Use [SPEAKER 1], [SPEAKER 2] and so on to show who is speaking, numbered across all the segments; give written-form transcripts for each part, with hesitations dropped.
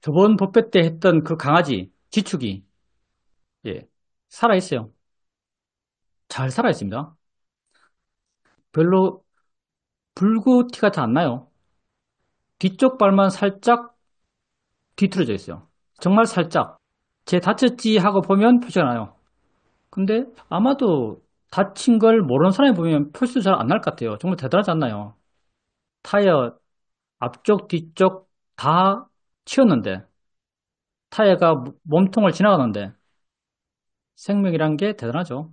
[SPEAKER 1] 저번 법회 때 했던 그 강아지, 지축이, 예, 살아있어요. 잘 살아있습니다. 별로 불구 티가 잘 안 나요. 뒤쪽 발만 살짝 뒤틀어져 있어요. 정말 살짝. 쟤 다쳤지 하고 보면 표시가 나요. 근데 아마도 다친 걸 모르는 사람이 보면 표시도 잘 안 날 것 같아요. 정말 대단하지 않나요? 타이어 앞쪽, 뒤쪽 다 치웠는데, 타이어가 몸통을 지나가는데, 생명이란 게 대단하죠.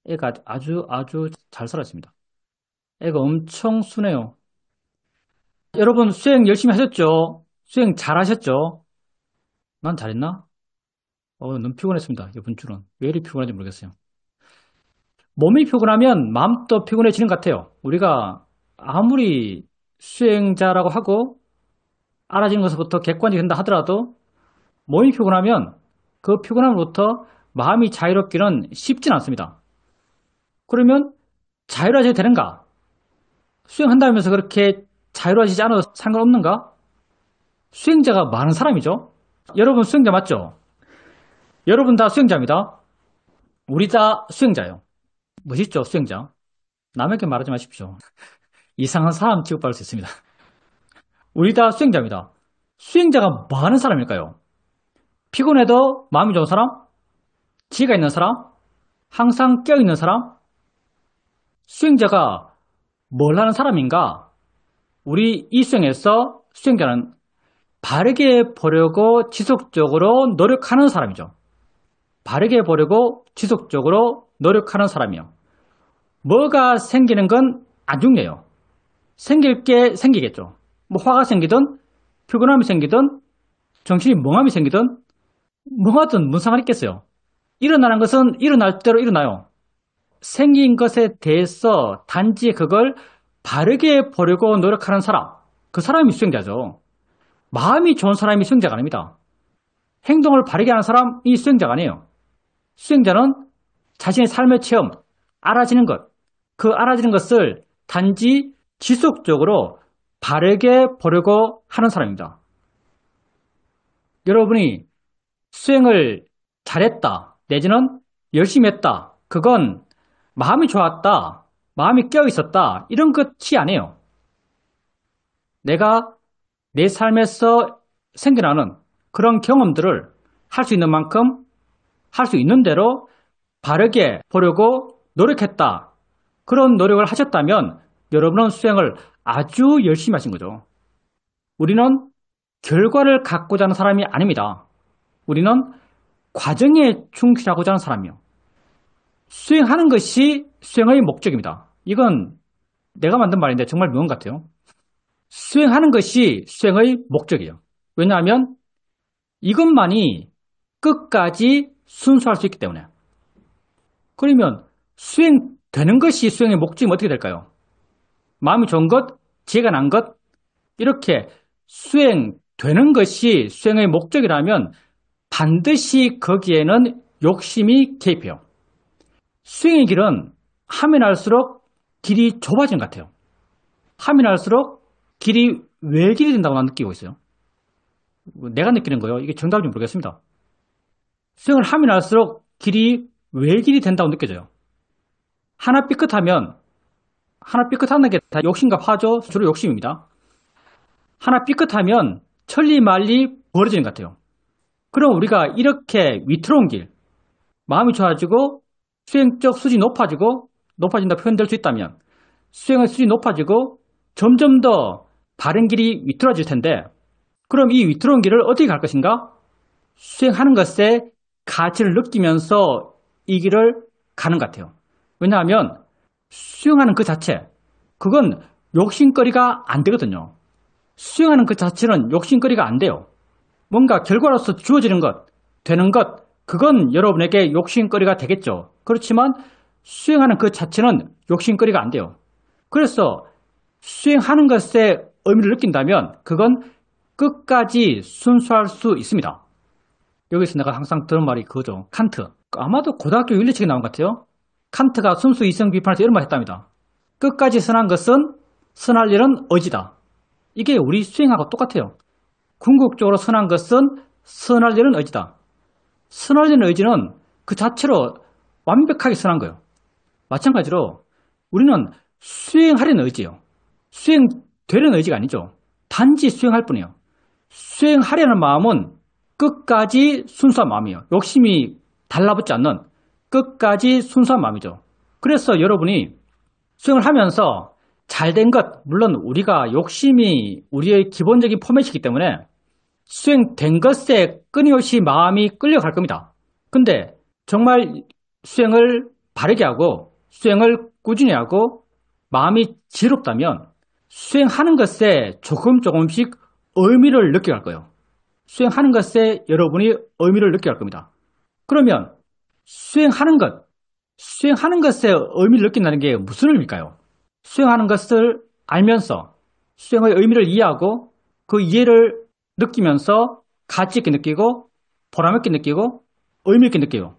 [SPEAKER 1] 애가 아주 아주 잘 살았습니다. 애가 엄청 순해요. 여러분 수행 열심히 하셨죠? 수행 잘 하셨죠? 난 잘했나? 너무 피곤했습니다. 이번 주는. 왜 이리 피곤한지 모르겠어요. 몸이 피곤하면 마음도 피곤해지는 것 같아요. 우리가 아무리 수행자라고 하고 알아지는 것부터 객관적이 된다 하더라도 몸이 피곤하면 그 피곤함으로부터 마음이 자유롭기는 쉽진 않습니다. 그러면 자유로워져야 되는가? 수행한다면서 그렇게 자유로워지지 않아도 상관없는가? 수행자가 많은 사람이죠. 여러분 수행자 맞죠? 여러분 다 수행자입니다. 우리 다 수행자예요. 멋있죠, 수행자? 남에게 말하지 마십시오. 이상한 사람 취급받을 수 있습니다. 우리 다 수행자입니다. 수행자가 많은 사람일까요? 피곤해도 마음이 좋은 사람? 지혜가 있는 사람? 항상 깨어있는 사람? 수행자가 뭘 하는 사람인가? 우리 이 수행에서 수행자는 바르게 보려고 지속적으로 노력하는 사람이죠. 바르게 보려고 지속적으로 노력하는 사람이요. 뭐가 생기는 건 안 중요해요. 생길 게 생기겠죠. 뭐 화가 생기든 피곤함이 생기든 정신이 멍함이 생기든 뭐하든 무슨 상관 있겠어요. 일어나는 것은 일어날 대로 일어나요. 생긴 것에 대해서 단지 그걸 바르게 보려고 노력하는 사람, 그 사람이 수행자죠. 마음이 좋은 사람이 수행자가 아닙니다. 행동을 바르게 하는 사람이 수행자가 아니에요. 수행자는 자신의 삶의 체험, 알아지는 것, 그 알아지는 것을 단지 지속적으로 바르게 보려고 하는 사람입니다. 여러분이 수행을 잘했다, 내지는 열심히 했다, 그건 마음이 좋았다, 마음이 깨어있었다, 이런 것이 아니에요. 내가 내 삶에서 생겨나는 그런 경험들을 할 수 있는 만큼 할 수 있는 대로 바르게 보려고 노력했다. 그런 노력을 하셨다면 여러분은 수행을 아주 열심히 하신 거죠. 우리는 결과를 갖고자 하는 사람이 아닙니다. 우리는 과정에 충실하고자 하는 사람이요. 수행하는 것이 수행의 목적입니다. 이건 내가 만든 말인데 정말 명언 같아요. 수행하는 것이 수행의 목적이에요. 왜냐하면 이것만이 끝까지 순수할 수 있기 때문에. 그러면 수행되는 것이 수행의 목적이면 어떻게 될까요? 마음이 좋은 것, 지혜가 난 것, 이렇게 수행되는 것이 수행의 목적이라면 반드시 거기에는 욕심이 개입해요. 수행의 길은 하면 할수록 길이 좁아지는 것 같아요. 하면 할수록 길이 외길이 된다고 난 느끼고 있어요. 내가 느끼는 거예요. 이게 정답인지 모르겠습니다. 수행을 하면 할수록 길이 외길이 된다고 느껴져요. 하나 삐끗하면 하나 삐끗하는 게 다 욕심과 화죠. 주로 욕심입니다. 하나 삐끗하면 천리말리 벌어지는 것 같아요. 그럼 우리가 이렇게 위태로운 길, 마음이 좋아지고 수행적 수준이 높아진다 표현될 수 있다면 수행의 수준이 높아지고 점점 더 바른 길이 위태로워질 텐데 그럼 이 위태로운 길을 어떻게 갈 것인가? 수행하는 것에 가치를 느끼면서 이 길을 가는 것 같아요. 왜냐하면 수행하는 그 자체, 그건 욕심거리가 안 되거든요. 수행하는 그 자체는 욕심거리가 안 돼요. 뭔가 결과로서 주어지는 것, 되는 것, 그건 여러분에게 욕심거리가 되겠죠. 그렇지만 수행하는 그 자체는 욕심거리가 안 돼요. 그래서 수행하는 것에 의미를 느낀다면 그건 끝까지 순수할 수 있습니다. 여기서 내가 항상 들은 말이 그거죠. 칸트. 아마도 고등학교 윤리책에 나온 것 같아요. 칸트가 순수 이성 비판에서 이런 말 했답니다. 끝까지 선한 것은 선할 일은 의지다. 이게 우리 수행하고 똑같아요. 궁극적으로 선한 것은 선하려는 의지다. 선하려는 의지는 그 자체로 완벽하게 선한 거예요. 마찬가지로 우리는 수행하려는 의지예요. 수행되려는 의지가 아니죠. 단지 수행할 뿐이에요. 수행하려는 마음은 끝까지 순수한 마음이에요. 욕심이 달라붙지 않는 끝까지 순수한 마음이죠. 그래서 여러분이 수행을 하면서 잘된 것, 물론 우리가 욕심이 우리의 기본적인 포맷이기 때문에 수행된 것에 끊임없이 마음이 끌려갈 겁니다. 근데 정말 수행을 바르게 하고 수행을 꾸준히 하고 마음이 지롭다면 수행하는 것에 조금씩 의미를 느껴갈 거예요. 수행하는 것에 여러분이 의미를 느껴갈 겁니다. 그러면 수행하는 것에 의미를 느낀다는 게 무슨 의미일까요? 수행하는 것을 알면서 수행의 의미를 이해하고 그 이해를 느끼면서 가치 있게 느끼고 보람 있게 느끼고 의미 있게 느껴요.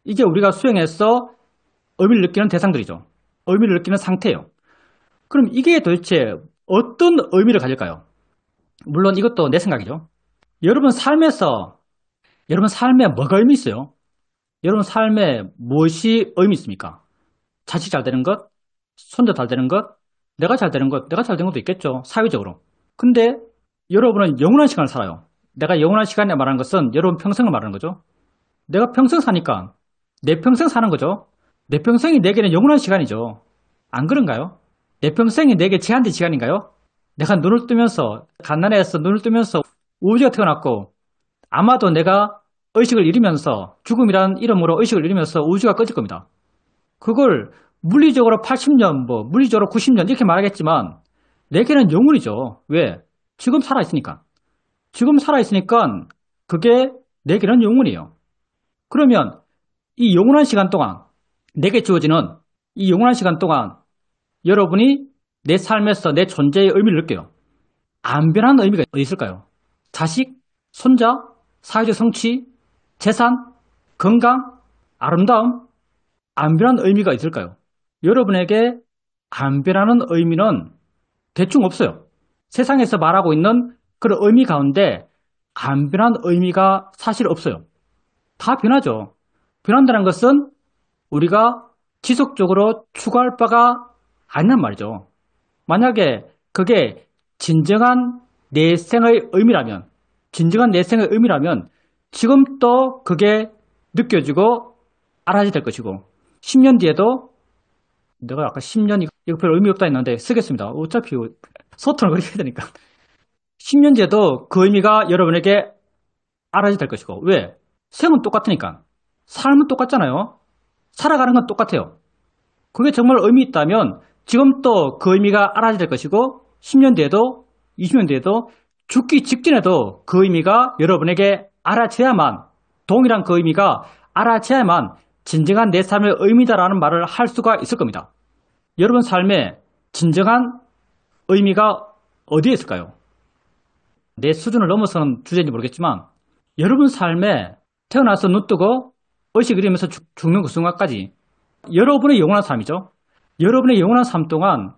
[SPEAKER 1] 이게 우리가 수행해서 의미를 느끼는 대상들이죠. 의미를 느끼는 상태예요. 그럼 이게 도대체 어떤 의미를 가질까요? 물론 이것도 내 생각이죠. 여러분 삶에 뭐가 의미 있어요? 여러분 삶에 무엇이 의미 있습니까? 자식 잘 되는 것, 손자 잘 되는 것, 내가 잘 되는 것도 있겠죠. 사회적으로. 근데 여러분은 영원한 시간을 살아요. 내가 영원한 시간에 말하는 것은 여러분 평생을 말하는 거죠. 내가 평생 사니까 내 평생 사는 거죠. 내 평생이 내게는 영원한 시간이죠. 안 그런가요? 내 평생이 내게 제한된 시간인가요? 내가 눈을 뜨면서 갓난아에서 눈을 뜨면서 우주가 태어났고 아마도 내가 의식을 잃으면서 죽음이라는 이름으로 의식을 잃으면서 우주가 꺼질 겁니다. 그걸 물리적으로 80년, 물리적으로 90년 이렇게 말하겠지만 내게는 영원이죠. 왜? 지금 살아있으니까. 지금 살아있으니까 그게 내게는 영원이에요. 그러면 이 영원한 시간 동안 내게 주어지는 이 영원한 시간 동안 여러분이 내 삶에서 내 존재의 의미를 느껴요. 안 변하는 의미가 어디 있을까요? 자식, 손자, 사회적 성취, 재산, 건강, 아름다움, 안 변하는 의미가 있을까요? 여러분에게 안 변하는 의미는 대충 없어요. 세상에서 말하고 있는 그런 의미 가운데 안 변한 의미가 사실 없어요. 다 변하죠. 변한다는 것은 우리가 지속적으로 추구할 바가 아니란 말이죠. 만약에 그게 진정한 내생의 의미라면, 지금 또 그게 느껴지고 알아야 될 것이고, 10년 뒤에도 내가 아까 10년 이거 별 의미 없다 했는데 쓰겠습니다. 어차피 소통을 그렇게 해야 되니까. 10년 뒤에도 그 의미가 여러분에게 알아야 될 것이고, 왜? 생은 똑같으니까. 삶은 똑같잖아요. 살아가는 건 똑같아요. 그게 정말 의미 있다면 지금 또 그 의미가 알아야 될 것이고 10년 뒤에도 20년 뒤에도 죽기 직전에도 그 의미가 여러분에게 알아져야만 동일한 그 의미가 알아져야만 진정한 내 삶의 의미다라는 말을 할 수가 있을 겁니다. 여러분 삶의 진정한 의미가 어디에 있을까요? 내 수준을 넘어서는 주제인지 모르겠지만 여러분 삶에 태어나서 눈 뜨고 의식을 잃으면서 죽는 그 순간까지 여러분의 영원한 삶이죠. 여러분의 영원한 삶 동안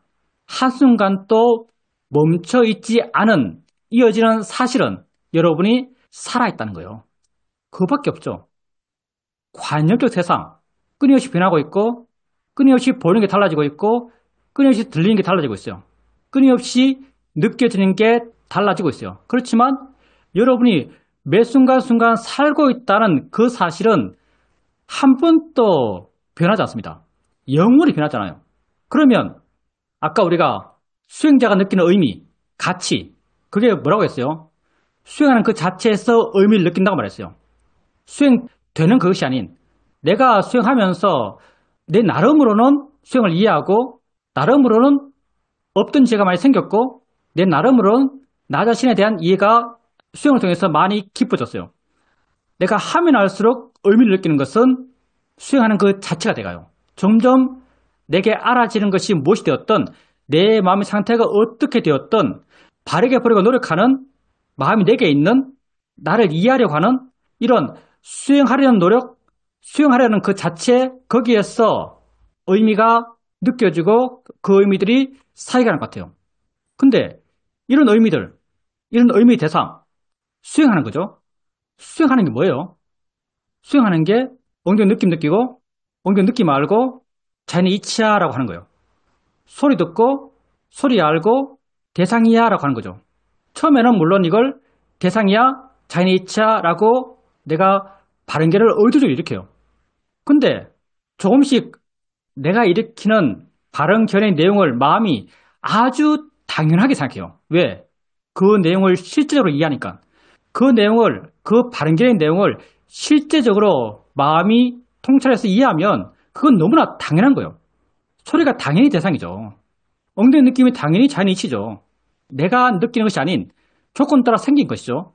[SPEAKER 1] 한순간도 멈춰있지 않은 이어지는 사실은 여러분이 살아있다는 거예요. 그거밖에 없죠. 관념적 세상, 끊임없이 변하고 있고 끊임없이 보이는 게 달라지고 있고 끊임없이 들리는 게 달라지고 있어요. 끊임없이 느껴지는 게 달라지고 있어요. 그렇지만 여러분이 매 순간순간 살고 있다는 그 사실은 한 번도 변하지 않습니다. 영원히 변하잖아요. 그러면 아까 우리가 수행자가 느끼는 의미, 가치, 그게 뭐라고 했어요? 수행하는 그 자체에서 의미를 느낀다고 말했어요. 수행되는 그것이 아닌 내가 수행하면서 내 나름으로는 수행을 이해하고 나름으로는 없던 죄가 많이 생겼고 내 나름으로는 나 자신에 대한 이해가 수행을 통해서 많이 깊어졌어요. 내가 하면 할수록 의미를 느끼는 것은 수행하는 그 자체가 돼가요. 점점 내게 알아지는 것이 무엇이 되었든 내 마음의 상태가 어떻게 되었든 바르게 보려고 노력하는 마음이 내게 있는 나를 이해하려고 하는 이런 수행하려는 노력, 수행하려는 그 자체 거기에서 의미가 느껴지고 그 의미들이 사이가는 것 같아요. 근데 이런 의미들, 이런 의미 대상, 수행하는 거죠. 수행하는 게 뭐예요? 수행하는 게 엉덩이 느낌 느끼고 엉덩이 느낌 알고 자연의 이치야라고 하는 거예요. 소리 듣고 소리 알고 대상이야라고 하는 거죠. 처음에는 물론 이걸 대상이야 자연의 이치야라고 내가 발언계를 의도적으로 일으켜요. 근데 조금씩 내가 일으키는 발언 결의 내용을 마음이 아주 당연하게 생각해요. 왜? 그 내용을 실제적으로 이해하니까. 그 내용을, 그 발언 결의 내용을 실제적으로 마음이 통찰해서 이해하면 그건 너무나 당연한 거예요. 소리가 당연히 대상이죠. 엉덩이 느낌이 당연히 자연의 이치죠. 내가 느끼는 것이 아닌 조건 따라 생긴 것이죠.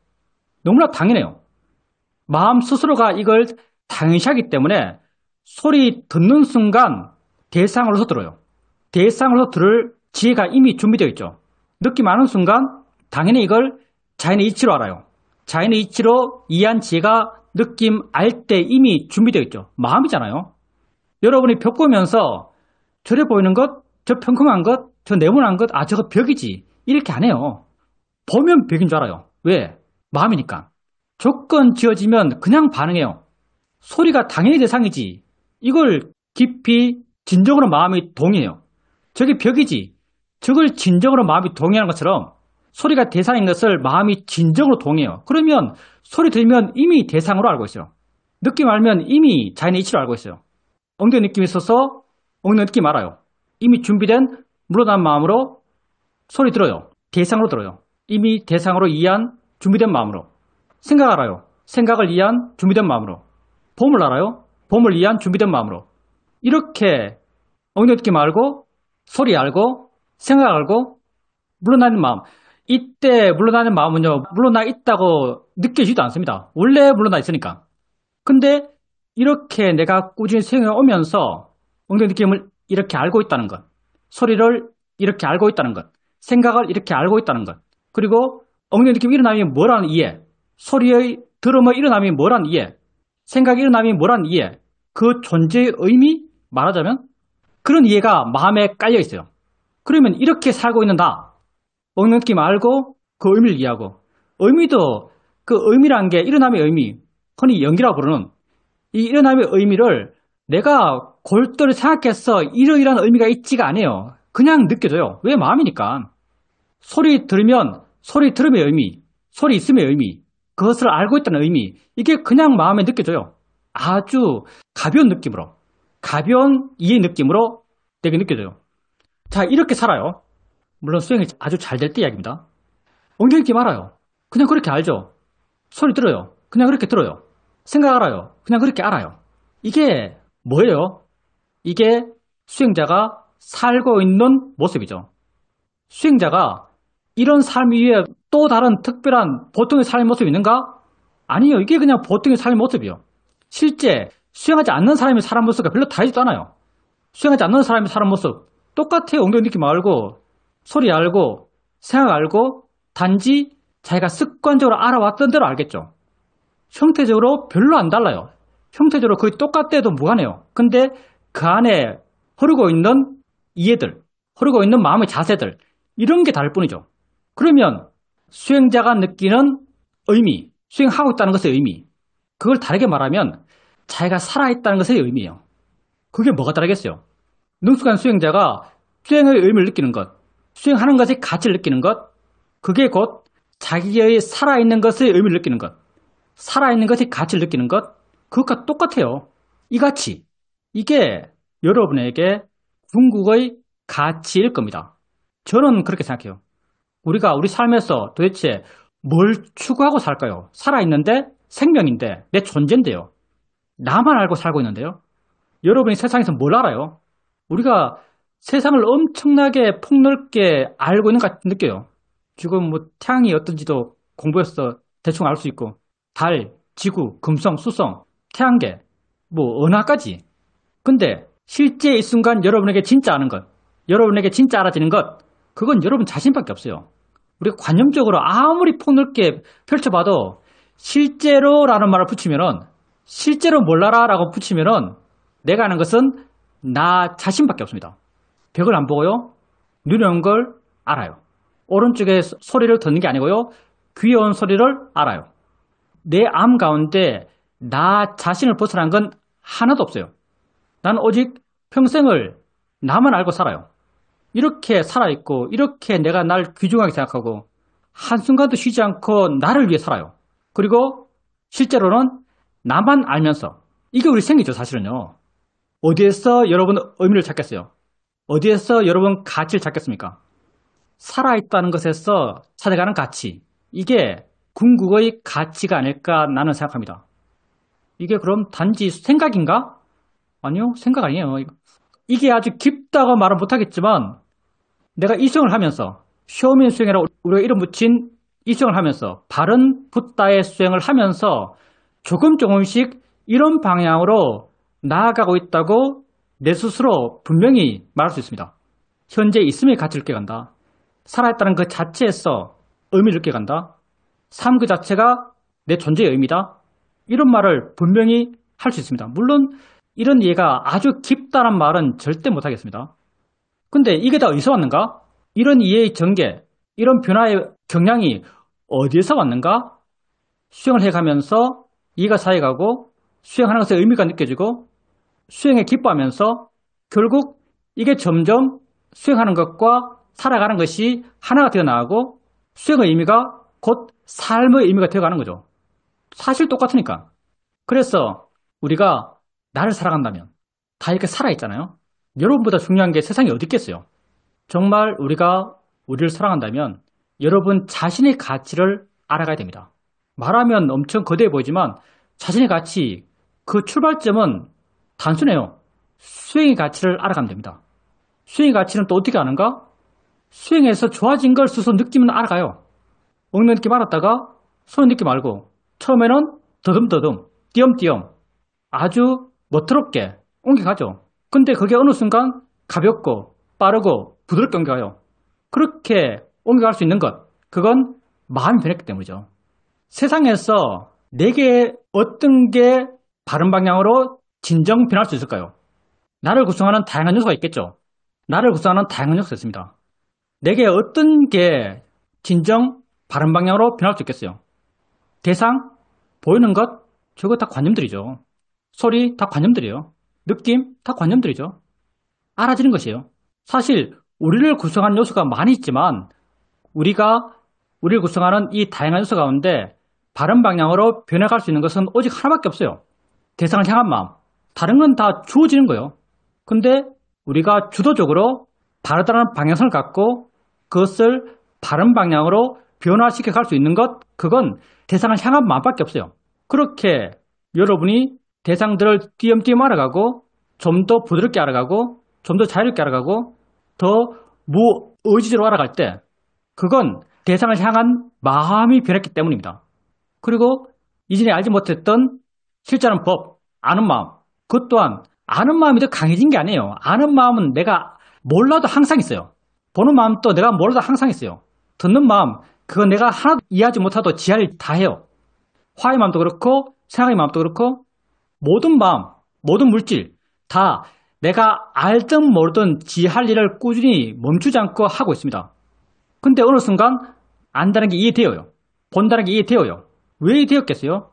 [SPEAKER 1] 너무나 당연해요. 마음 스스로가 이걸 당연시하기 때문에 소리 듣는 순간 대상으로서 들어요. 대상으로서 들을 지혜가 이미 준비되어 있죠. 느낌 아는 순간 당연히 이걸 자연의 이치로 알아요. 자연의 이치로 이해한 지혜가 느낌 알 때 이미 준비되어 있죠. 마음이잖아요. 여러분이 벽 보면서 저래 보이는 것, 저 평평한 것, 저 네모난 것, 아 저거 벽이지 이렇게 안 해요. 보면 벽인 줄 알아요. 왜? 마음이니까. 조건 지어지면 그냥 반응해요. 소리가 당연히 대상이지. 이걸 깊이 진정으로 마음이 동의해요. 저게 벽이지. 저걸 진정으로 마음이 동의하는 것처럼 소리가 대상인 것을 마음이 진정으로 동의해요. 그러면 소리 들으면 이미 대상으로 알고 있어요. 느낌 알면 이미 자연의 이치로 알고 있어요. 엉덩이 느낌이 있어서 엉덩이 느낌 알아요. 이미 준비된 물러난 마음으로 소리 들어요. 대상으로 들어요. 이미 대상으로 이해한 준비된 마음으로. 생각 알아요. 생각을 이해한 준비된 마음으로. 봄을 알아요. 봄을 이해한 준비된 마음으로. 이렇게 엉덩이 느낌 알고 소리 알고 생각 알고 물러나는 마음. 이때 물러나는 마음은요. 물러나 있다고 느껴지지도 않습니다. 원래 물러나 있으니까. 근데 이렇게 내가 꾸준히 수행해 오면서 엉덩이 느낌을 이렇게 알고 있다는 것. 소리를 이렇게 알고 있다는 것. 생각을 이렇게 알고 있다는 것. 그리고 엉덩이 느낌이 일어나면 뭐라는 이해. 소리의 들음의 일어남이 뭐란 이해. 생각이 일어남이 뭐란 이해. 그 존재의 의미 말하자면 그런 이해가 마음에 깔려 있어요. 그러면 이렇게 살고 있는 나 엉덩이 느낌 알고 그 의미를 이해하고 의미도 그 의미란 게 일어남의 의미 흔히 연기라고 부르는 이 일어남의 의미를 내가 골똘히 생각해서 이러이러한 의미가 있지가 않아요. 그냥 느껴져요. 왜? 마음이니까. 소리 들으면 소리 들음의 의미, 소리 있음의 의미, 그것을 알고 있다는 의미, 이게 그냥 마음에 느껴져요. 아주 가벼운 느낌으로, 가벼운 이해 느낌으로 되게 느껴져요. 자, 이렇게 살아요. 물론 수행이 아주 잘 될 때 이야기입니다. 엉덩이 느낌 알아요. 그냥 그렇게 알죠. 소리 들어요. 그냥 그렇게 들어요. 생각 알아요. 그냥 그렇게 알아요. 이게 뭐예요? 이게 수행자가 살고 있는 모습이죠. 수행자가 이런 삶 위에 또 다른 특별한 보통의 삶의 모습이 있는가? 아니요. 이게 그냥 보통의 삶의 모습이요. 실제 수행하지 않는 사람의 사람 모습과 별로 다르지도 않아요. 수행하지 않는 사람의 사람 모습 똑같아요. 엉덩이 느낌 알고 소리 알고 생각 알고 단지 자기가 습관적으로 알아왔던 대로 알겠죠. 형태적으로 별로 안 달라요. 형태적으로 거의 똑같대도 무관해요. 근데 그 안에 흐르고 있는 이해들, 흐르고 있는 마음의 자세들 이런 게 다를 뿐이죠. 그러면 수행자가 느끼는 의미, 수행하고 있다는 것의 의미, 그걸 다르게 말하면 자기가 살아있다는 것의 의미예요. 그게 뭐가 다르겠어요? 능숙한 수행자가 수행의 의미를 느끼는 것, 수행하는 것의 가치를 느끼는 것, 그게 곧 자기의 살아있는 것의 의미를 느끼는 것, 살아있는 것의 가치를 느끼는 것, 그것과 똑같아요. 이 가치, 이게 여러분에게 궁극의 가치일 겁니다. 저는 그렇게 생각해요. 우리가 우리 삶에서 도대체 뭘 추구하고 살까요? 살아있는데, 생명인데, 내 존재인데요. 나만 알고 살고 있는데요. 여러분이 세상에서 뭘 알아요? 우리가 세상을 엄청나게 폭넓게 알고 있는 것 같이 느껴요. 지금 뭐 태양이 어떤지도 공부해서 대충 알 수 있고, 달, 지구, 금성, 수성, 태양계, 뭐 은하까지. 근데 실제 이 순간 여러분에게 진짜 아는 것, 여러분에게 진짜 알아지는 것, 그건 여러분 자신밖에 없어요. 우리가 관념적으로 아무리 폭넓게 펼쳐봐도 실제로라는 말을 붙이면은 실제로 몰라라라고 붙이면은 내가 아는 것은 나 자신밖에 없습니다. 벽을 안 보고요. 눈에 온 걸 알아요. 오른쪽에 소리를 듣는 게 아니고요. 귀여운 소리를 알아요. 내 암 가운데 나 자신을 벗어난 건 하나도 없어요. 난 오직 평생을 나만 알고 살아요. 이렇게 살아있고, 이렇게 내가 날 귀중하게 생각하고, 한순간도 쉬지 않고 나를 위해 살아요. 그리고 실제로는 나만 알면서, 이게 우리 생이죠, 사실은요. 어디에서 여러분 의미를 찾겠어요? 어디에서 여러분 가치를 찾겠습니까? 살아있다는 것에서 찾아가는 가치. 이게 궁극의 가치가 아닐까 나는 생각합니다. 이게 그럼 단지 생각인가? 아니요, 생각 아니에요. 이게 아주 깊다고 말은 못하겠지만 내가 이 수영을 하면서 쇼민 수영이라고 우리가 이름 붙인 이 수영을 하면서 바른 붓다의 수영을 하면서 조금씩 이런 방향으로 나아가고 있다고 내 스스로 분명히 말할 수 있습니다. 현재 있음의 가치를 느껴간다. 살아있다는 그 자체에서 의미를 느껴간다. 삶 그 자체가 내 존재의 의미다. 이런 말을 분명히 할 수 있습니다. 물론 이런 이해가 아주 깊다는 말은 절대 못하겠습니다. 근데 이게 다 어디서 왔는가? 이런 이해의 전개, 이런 변화의 경향이 어디에서 왔는가? 수영을 해가면서 이해가 쌓여가고 수영하는 것의 의미가 느껴지고 수영에 기뻐하면서 결국 이게 점점 수영하는 것과 살아가는 것이 하나가 되어 나가고 수영의 의미가 곧 삶의 의미가 되어가는 거죠. 사실 똑같으니까. 그래서 우리가 나를 살아간다면 다 이렇게 살아있잖아요. 여러분보다 중요한 게 세상에 어디 있겠어요? 정말 우리가 우리를 사랑한다면 여러분 자신의 가치를 알아가야 됩니다. 말하면 엄청 거대해 보이지만 자신의 가치, 그 출발점은 단순해요. 수행의 가치를 알아가면 됩니다. 수행의 가치는 또 어떻게 아는가? 수행에서 좋아진 걸 스스로 느끼면 알아가요. 엉덩이 느낌 알았다가 손 느낌 알고 처음에는 더듬더듬, 띄엄띄엄 아주 멋스럽게 옮겨가죠. 근데 그게 어느 순간 가볍고 빠르고 부드럽게 옮겨가요. 그렇게 옮겨갈 수 있는 것, 그건 마음이 변했기 때문이죠. 세상에서 내게 어떤 게 바른 방향으로 진정 변할 수 있을까요? 나를 구성하는 다양한 요소가 있겠죠. 나를 구성하는 다양한 요소가 있습니다. 내게 어떤 게 진정 바른 방향으로 변할 수 있겠어요? 대상, 보이는 것, 저거 다 관념들이죠. 소리, 다 관념들이에요. 느낌, 다 관념들이죠. 알아지는 것이에요. 사실 우리를 구성하는 요소가 많이 있지만 우리를 구성하는 이 다양한 요소 가운데 바른 방향으로 변해갈 수 있는 것은 오직 하나밖에 없어요. 대상을 향한 마음. 다른 건 다 주어지는 거예요. 근데 우리가 주도적으로 바르다는 방향성을 갖고 그것을 바른 방향으로 변화시켜 갈 수 있는 것, 그건 대상을 향한 마음밖에 없어요. 그렇게 여러분이 대상들을 띄엄띄엄 알아가고 좀 더 부드럽게 알아가고 좀 더 자유롭게 알아가고 더 무의지적으로 알아갈 때 그건 대상을 향한 마음이 변했기 때문입니다. 그리고 이전에 알지 못했던 실제하는 법, 아는 마음, 그것 또한 아는 마음이 더 강해진 게 아니에요. 아는 마음은 내가 몰라도 항상 있어요. 보는 마음도 내가 몰라도 항상 있어요. 듣는 마음, 그건 내가 하나도 이해하지 못하도 지할 다 해요. 화의 마음도 그렇고 생각의 마음도 그렇고 모든 마음, 모든 물질 다 내가 알든 모르든 지할 일을 꾸준히 멈추지 않고 하고 있습니다. 근데 어느 순간 안다는 게 이해되어요. 본다는 게 이해되어요. 왜 되었겠어요?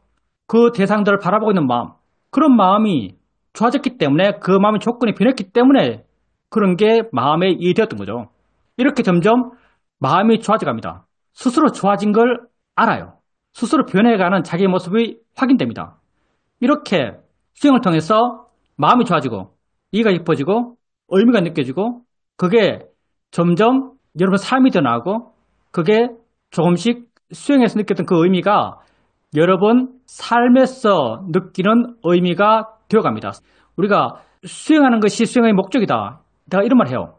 [SPEAKER 1] 그 대상들을 바라보고 있는 마음, 그런 마음이 좋아졌기 때문에 그 마음의 조건이 변했기 때문에 그런 게 마음에 이해되었던 거죠. 이렇게 점점 마음이 좋아져 갑니다. 스스로 좋아진 걸 알아요. 스스로 변해가는 자기의 모습이 확인됩니다. 이렇게 수행을 통해서 마음이 좋아지고 이해가 깊어지고 의미가 느껴지고 그게 점점 여러분 삶이 되어나가고 그게 조금씩 수행에서 느꼈던 그 의미가 여러분 삶에서 느끼는 의미가 되어갑니다. 우리가 수행하는 것이 수행의 목적이다. 내가 이런 말 해요.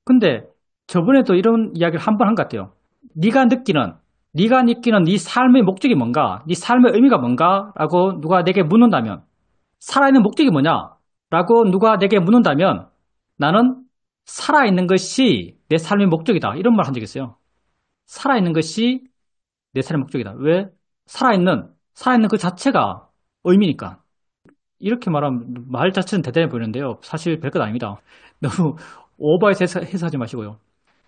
[SPEAKER 1] 근데 저번에도 이런 이야기를 한 번 한 것 같아요. 네가 느끼는 네 삶의 목적이 뭔가? 네 삶의 의미가 뭔가? 라고 누가 내게 묻는다면 살아있는 목적이 뭐냐? 라고 누가 내게 묻는다면 나는 살아있는 것이 내 삶의 목적이다. 이런 말 한 적 있어요. 살아있는 것이 내 삶의 목적이다. 왜? 살아있는 그 자체가 의미니까. 이렇게 말하면 말 자체는 대단해 보이는데요. 사실 별것 아닙니다. 너무 오버해서 해석하지 마시고요.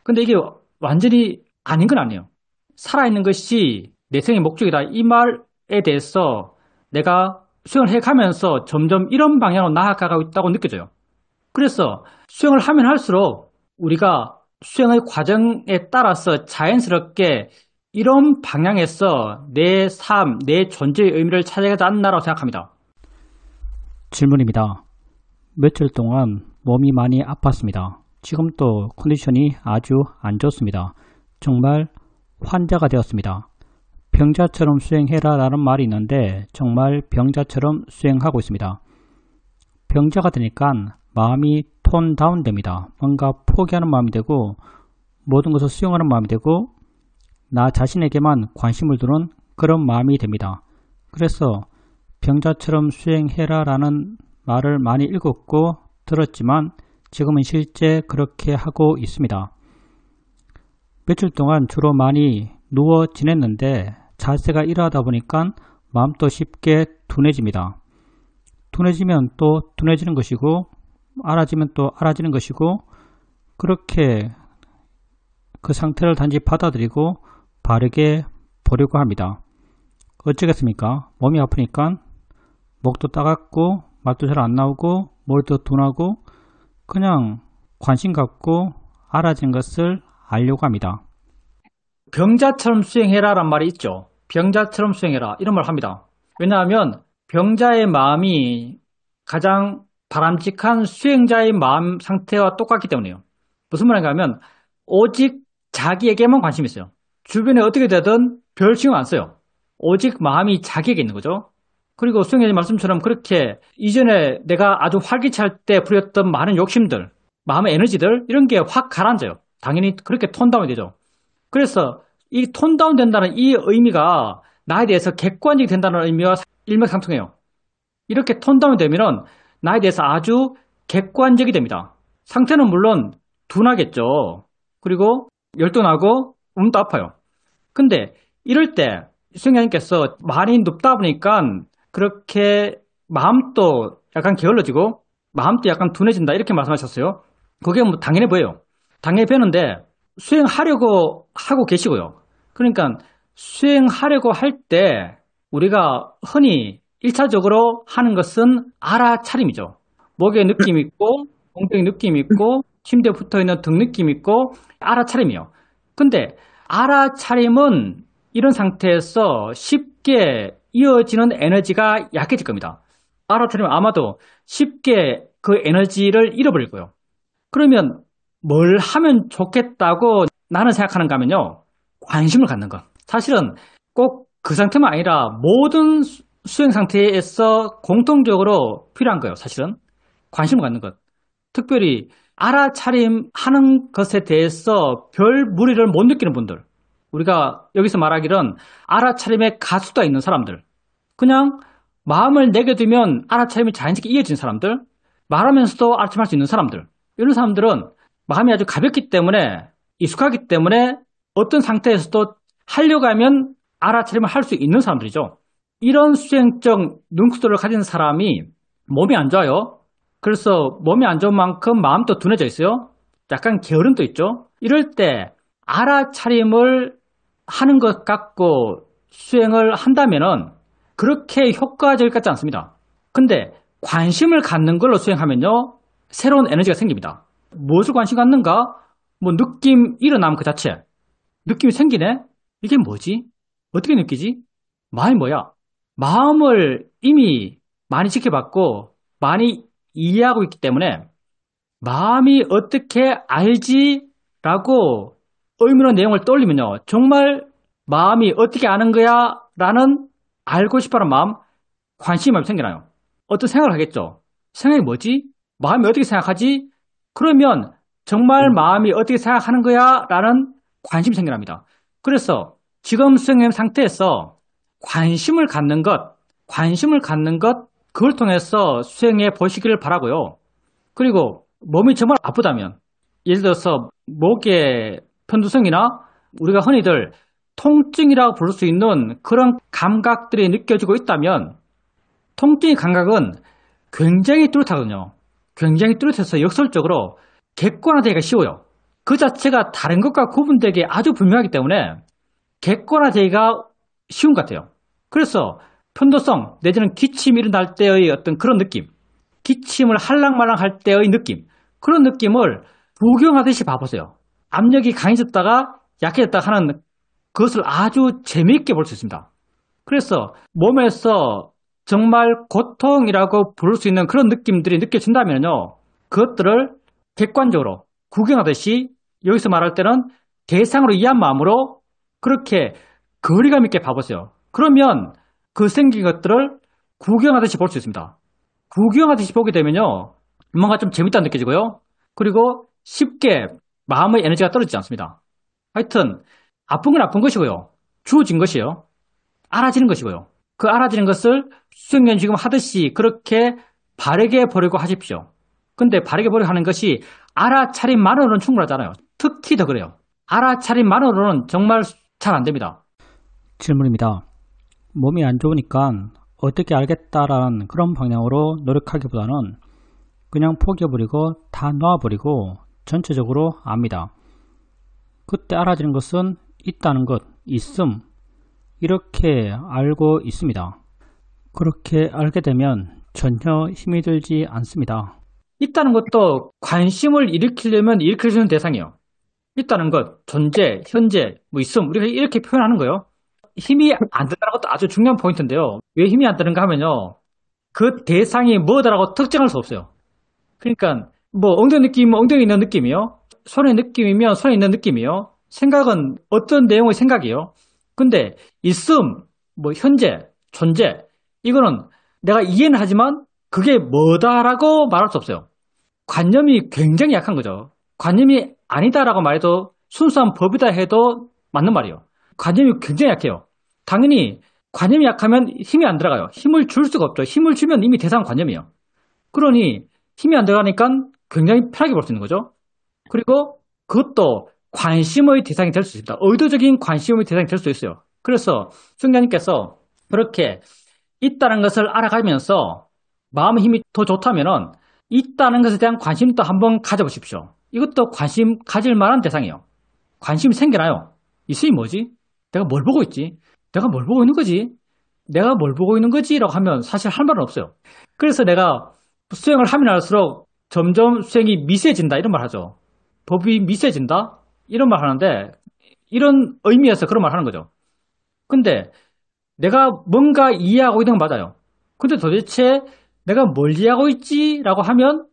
[SPEAKER 1] 근데 이게 완전히 아닌 건 아니에요. 살아있는 것이 내 생의 목적이다. 이 말에 대해서 내가 수행을 해가면서 점점 이런 방향으로 나아가고 있다고 느껴져요. 그래서 수행을 하면 할수록 우리가 수행의 과정에 따라서 자연스럽게 이런 방향에서 내 삶, 내 존재의 의미를 찾아가지 않나라고 생각합니다. 질문입니다. 며칠 동안 몸이 많이 아팠습니다. 지금 또 컨디션이 아주 안 좋습니다. 정말 환자가 되었습니다. 병자처럼 수행해라 라는 말이 있는데 정말 병자처럼 수행하고 있습니다. 병자가 되니까 마음이 톤 다운 됩니다. 뭔가 포기하는 마음이 되고 모든 것을 수용하는 마음이 되고 나 자신에게만 관심을 두는 그런 마음이 됩니다. 그래서 병자처럼 수행해라 라는 말을 많이 읽었고 들었지만 지금은 실제 그렇게 하고 있습니다. 며칠 동안 주로 많이 누워 지냈는데 자세가 이러하다 보니까 마음도 쉽게 둔해집니다. 둔해지면 또 둔해지는 것이고 알아지면 또 알아지는 것이고 그렇게 그 상태를 단지 받아들이고 바르게 보려고 합니다. 어쩌겠습니까? 몸이 아프니까 목도 따갑고 말도 잘 안 나오고 머리도 둔하고 그냥 관심 갖고 알아진 것을 알려고 합니다. 병자처럼 수행해라 라는 말이 있죠. 병자처럼 수행해라 이런 말을 합니다. 왜냐하면 병자의 마음이 가장 바람직한 수행자의 마음 상태와 똑같기 때문이에요. 무슨 말인가 하면 오직 자기에게만 관심이 있어요. 주변에 어떻게 되든 별 신경 안 써요. 오직 마음이 자기에게 있는 거죠. 그리고 수행자님 말씀처럼 그렇게 이전에 내가 아주 활기찰 때 부렸던 많은 욕심들, 마음의 에너지들 이런 게 확 가라앉아요. 당연히 그렇게 톤다운이 되죠. 그래서 이 톤다운 된다는 이 의미가 나에 대해서 객관적이 된다는 의미와 일맥상통해요. 이렇게 톤다운 되면은 나에 대해서 아주 객관적이 됩니다. 상태는 물론 둔하겠죠. 그리고 열도 나고 몸도 아파요. 근데 이럴 때 수행자님께서 많이 눕다 보니까 그렇게 마음도 약간 게을러지고 마음도 약간 둔해진다 이렇게 말씀하셨어요. 그게 뭐 당연해 보여요. 당연해 보이는데 수행하려고 하고 계시고요. 그러니까 수행하려고 할 때 우리가 흔히 1차적으로 하는 것은 알아차림이죠. 목에 느낌 있고 엉덩이 느낌 있고 침대에 붙어있는 등 느낌 있고 알아차림이요. 근데 알아차림은 이런 상태에서 쉽게 이어지는 에너지가 약해질 겁니다. 알아차림은 아마도 쉽게 그 에너지를 잃어버릴 거예요. 그러면 뭘 하면 좋겠다고 나는 생각하는가 하면요. 관심을 갖는 것. 사실은 꼭 그 상태만 아니라 모든 수행 상태에서 공통적으로 필요한 거예요. 사실은 관심을 갖는 것. 특별히 알아차림하는 것에 대해서 별 무리를 못 느끼는 분들. 우리가 여기서 말하기는 알아차림에 가수가 있는 사람들. 그냥 마음을 내게두면 알아차림이 자연스럽게 이어지는 사람들. 말하면서도 알아차림할 수 있는 사람들. 이런 사람들은 마음이 아주 가볍기 때문에 익숙하기 때문에 어떤 상태에서도 하려고 하면 알아차림을 할 수 있는 사람들이죠. 이런 수행적 능수도를 가진 사람이 몸이 안 좋아요. 그래서 몸이 안 좋은 만큼 마음도 둔해져 있어요. 약간 게으름도 있죠. 이럴 때 알아차림을 하는 것 같고 수행을 한다면은 그렇게 효과적일 것 같지 않습니다. 근데 관심을 갖는 걸로 수행하면요. 새로운 에너지가 생깁니다. 무엇을 관심 갖는가? 뭐 느낌 일어나면 그 자체. 느낌이 생기네? 이게 뭐지? 어떻게 느끼지? 마음이 뭐야? 마음을 이미 많이 지켜봤고 많이 이해하고 있기 때문에 마음이 어떻게 알지라고 의미로 내용을 떠올리면요. 정말 마음이 어떻게 아는 거야? 라는 알고 싶어하는 마음, 관심이 생겨나요. 어떤 생각을 하겠죠. 생각이 뭐지? 마음이 어떻게 생각하지? 그러면 정말 마음이 어떻게 생각하는 거야? 라는 관심이 생겨납니다. 그래서 지금 수행의 상태에서 관심을 갖는 것, 그걸 통해서 수행해 보시기를 바라고요. 그리고 몸이 정말 아프다면, 예를 들어서 목의 편두성이나 우리가 흔히들 통증이라고 부를 수 있는 그런 감각들이 느껴지고 있다면, 통증의 감각은 굉장히 뚜렷하거든요. 굉장히 뚜렷해서 역설적으로 객관화되기가 쉬워요. 그 자체가 다른 것과 구분되기 아주 분명하기 때문에 객관화되기가 쉬운 것 같아요. 그래서 편도성 내지는 기침이 일어날 때의 어떤 그런 느낌, 기침을 할랑말랑 할 때의 느낌, 그런 느낌을 구경하듯이 봐보세요. 압력이 강해졌다가 약해졌다가 하는 그것을 아주 재미있게 볼 수 있습니다. 그래서 몸에서 정말 고통이라고 부를 수 있는 그런 느낌들이 느껴진다면요, 그것들을 객관적으로 구경하듯이 여기서 말할 때는 대상으로 이해한 마음으로 그렇게 거리감 있게 봐보세요. 그러면 그 생긴 것들을 구경하듯이 볼 수 있습니다. 구경하듯이 보게 되면요, 뭔가 좀 재밌다 느껴지고요. 그리고 쉽게 마음의 에너지가 떨어지지 않습니다. 하여튼 아픈 건 아픈 것이고요. 주어진 것이요. 알아지는 것이고요. 그 알아지는 것을 수행년 지금 하듯이 그렇게 바르게 보려고 하십시오. 근데 바르게 보려고 하는 것이 알아차림만으로는 충분하잖아요. 특히 더 그래요. 알아차림만으로는 정말 잘 안 됩니다.
[SPEAKER 2] 질문입니다. 몸이 안 좋으니까 어떻게 알겠다라는 그런 방향으로 노력하기보다는 그냥 포기해버리고 다 놔버리고 전체적으로 압니다. 그때 알아지는 것은 있다는 것, 있음, 이렇게 알고 있습니다. 그렇게 알게 되면 전혀 힘이 들지 않습니다.
[SPEAKER 1] 있다는 것도 관심을 일으키려면 일으킬 수 있는 대상이에요. 있다는 것, 존재, 현재, 뭐 있음, 우리가 이렇게 표현하는 거예요. 힘이 안 든다는 것도 아주 중요한 포인트인데요. 왜 힘이 안 드는가 하면요, 그 대상이 뭐다라고 특정할 수 없어요. 그러니까 뭐 엉덩이 느낌이면 엉덩이 있는 느낌이요, 손의 느낌이면 손에 있는 느낌이요, 생각은 어떤 내용의 생각이요. 근데 있음, 뭐 현재, 존재, 이거는 내가 이해는 하지만 그게 뭐다라고 말할 수 없어요. 관념이 굉장히 약한 거죠. 관념이 아니다라고 말해도 순수한 법이다 해도 맞는 말이에요. 관념이 굉장히 약해요. 당연히 관념이 약하면 힘이 안 들어가요. 힘을 줄 수가 없죠. 힘을 주면 이미 대상은 관념이에요. 그러니 힘이 안 들어가니까 굉장히 편하게 볼 수 있는 거죠. 그리고 그것도 관심의 대상이 될 수 있습니다. 의도적인 관심의 대상이 될 수 있어요. 그래서 승자님께서 그렇게 있다는 것을 알아가면서 마음의 힘이 더 좋다면은 있다는 것에 대한 관심도 한번 가져보십시오. 이것도 관심 가질 만한 대상이에요. 관심이 생겨나요. 있으니 뭐지? 내가 뭘 보고 있지? 내가 뭘 보고 있는 거지? 내가 뭘 보고 있는 거지? 라고 하면 사실 할 말은 없어요. 그래서 내가 수행을 하면 할수록 점점 수행이 미세해진다 이런 말 하죠. 법이 미세해진다? 이런 말 하는데 이런 의미에서 그런 말 하는 거죠. 근데 내가 뭔가 이해하고 있는 건 맞아요. 근데 도대체 내가 뭘 이해하고 있지? 라고 하면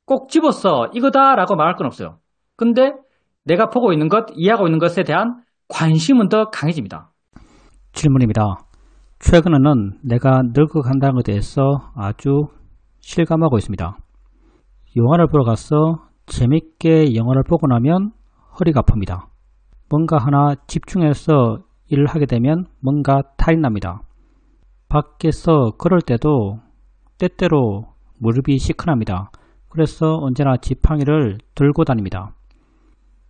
[SPEAKER 1] 꼭 집어서 이거다 라고 말할 건 없어요. 근데 내가 보고 있는 것, 이해하고 있는 것에 대한 관심은 더 강해집니다.
[SPEAKER 2] 질문입니다. 최근에는 내가 늙어간다는 것에 대해서 아주 실감하고 있습니다. 영화를 보러 가서 재밌게 영화를 보고 나면 허리가 아픕니다. 뭔가 하나 집중해서 일을 하게 되면 뭔가 탈이 납니다. 밖에서 걸을 때도 때때로 무릎이 시큰합니다. 그래서 언제나 지팡이를 들고 다닙니다.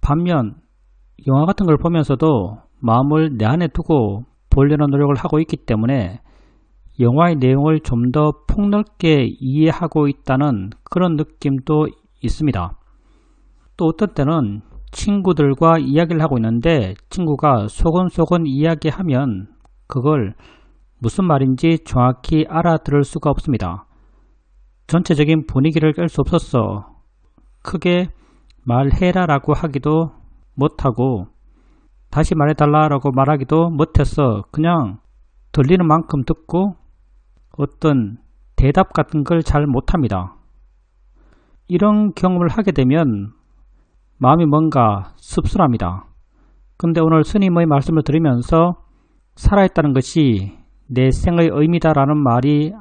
[SPEAKER 2] 반면 영화 같은 걸 보면서도 마음을 내 안에 두고 보려는 노력을 하고 있기 때문에 영화의 내용을 좀 더 폭넓게 이해하고 있다는 그런 느낌도 있습니다. 또 어떤 때는 친구들과 이야기를 하고 있는데 친구가 소곤소곤 이야기하면 그걸 무슨 말인지 정확히 알아들을 수가 없습니다. 전체적인 분위기를 깰 수 없었어. 크게 말해라 라고 하기도 못하고 다시 말해달라 라고 말하기도 못해서 그냥 들리는 만큼 듣고 어떤 대답 같은 걸 잘 못합니다. 이런 경험을 하게 되면 마음이 뭔가 씁쓸합니다. 근데 오늘 스님의 말씀을 들으면서 살아있다는 것이 내 생의 의미다라는 말이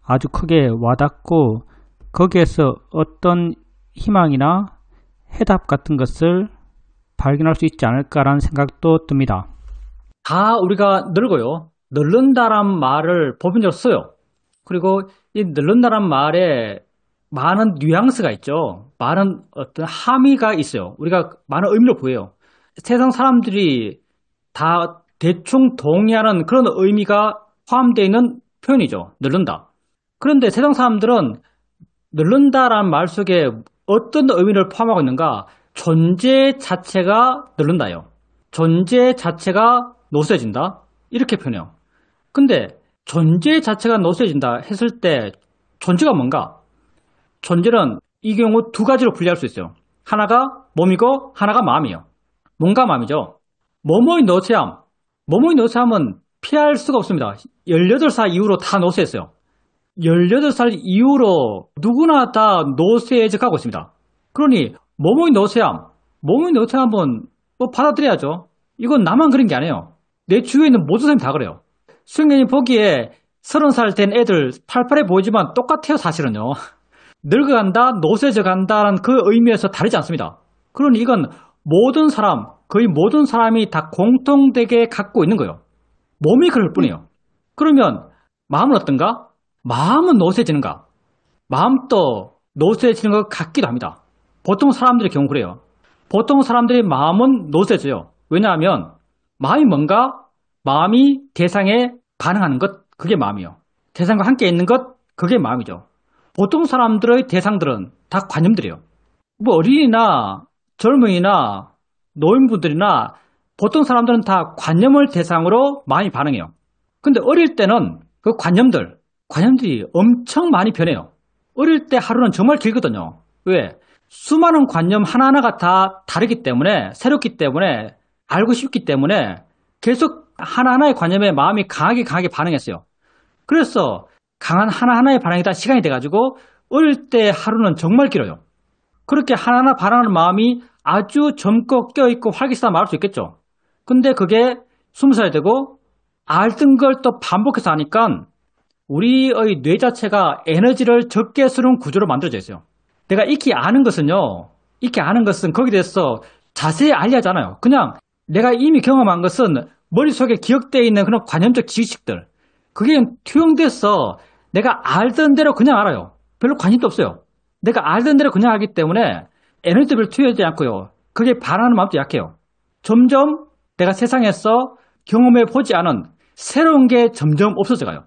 [SPEAKER 2] 아주 크게 와닿고 거기에서 어떤 희망이나 해답 같은 것을 발견할 수 있지 않을까라는 생각도 듭니다.
[SPEAKER 1] 다 우리가 늙어요. 늙는다란 말을 법인적으로 써요. 그리고 이 늙는다란 말에 많은 뉘앙스가 있죠. 많은 어떤 함의가 있어요. 우리가 많은 의미를 보여요. 세상 사람들이 다 대충 동의하는 그런 의미가 포함되어 있는 표현이죠. 늙는다. 그런데 세상 사람들은 늙는다란 말 속에 어떤 의미를 포함하고 있는가? 존재 자체가 늙는다요. 존재 자체가 노쇠진다. 이렇게 표현해요. 근데 존재 자체가 노쇠해진다 했을 때 존재가 뭔가? 존재는 이 경우 두 가지로 분리할 수 있어요. 하나가 몸이고 하나가 마음이에요. 몸과 마음이죠. 뭐뭐의 노쇠함. 뭐뭐의 노쇠함은 피할 수가 없습니다. 18살 이후로 다 노쇠했어요. 18살 이후로 누구나 다 노쇠해져 가고 있습니다. 그러니 뭐뭐의 노쇠함. 몸의 노쇠함은 뭐 받아들여야죠. 이건 나만 그런 게 아니에요. 내 주위에 있는 모든 사람이 다 그래요. 수영님이 보기에 30살 된 애들 팔팔해 보이지만 똑같아요, 사실은요. 늙어간다, 노쇠져 간다는 그 의미에서 다르지 않습니다. 그러니 이건 모든 사람, 거의 모든 사람이 다 공통되게 갖고 있는 거예요. 몸이 그럴 뿐이에요. 그러면 마음은 어떤가? 마음은 노쇠지는가? 마음도 노쇠지는 것 같기도 합니다. 보통 사람들의 경우 그래요. 보통 사람들의 마음은 노쇠져요. 왜냐하면 마음이 뭔가? 마음이 대상에 반응하는 것, 그게 마음이에요. 대상과 함께 있는 것, 그게 마음이죠. 보통 사람들의 대상들은 다 관념들이에요. 뭐 어린이나 젊은이나 노인분들이나 보통 사람들은 다 관념을 대상으로 마음이 반응해요. 근데 어릴 때는 그 관념들이 엄청 많이 변해요. 어릴 때 하루는 정말 길거든요. 왜? 수많은 관념 하나하나가 다 다르기 때문에, 새롭기 때문에, 알고 싶기 때문에 계속 하나하나의 관념에 마음이 강하게 반응했어요. 그래서 강한 하나하나의 반응이 다 시간이 돼가지고 어릴 때 하루는 정말 길어요. 그렇게 하나하나 반응하는 마음이 아주 젊고 껴있고 활기차다 말할 수 있겠죠. 근데 그게 20살이 되고 알던 걸 또 반복해서 하니까 우리의 뇌 자체가 에너지를 적게 쓰는 구조로 만들어져 있어요. 내가 익히 아는 것은요, 익히 아는 것은 거기에 대해서 자세히 알려잖아요. 그냥 내가 이미 경험한 것은 머릿속에 기억되어 있는 그런 관념적 지식들, 그게 투영돼서 내가 알던 대로 그냥 알아요. 별로 관심도 없어요. 내가 알던 대로 그냥 알기 때문에 에너지도 별로 투여되지 않고요. 그게 반하는 마음도 약해요. 점점 내가 세상에서 경험해 보지 않은 새로운 게 점점 없어져가요.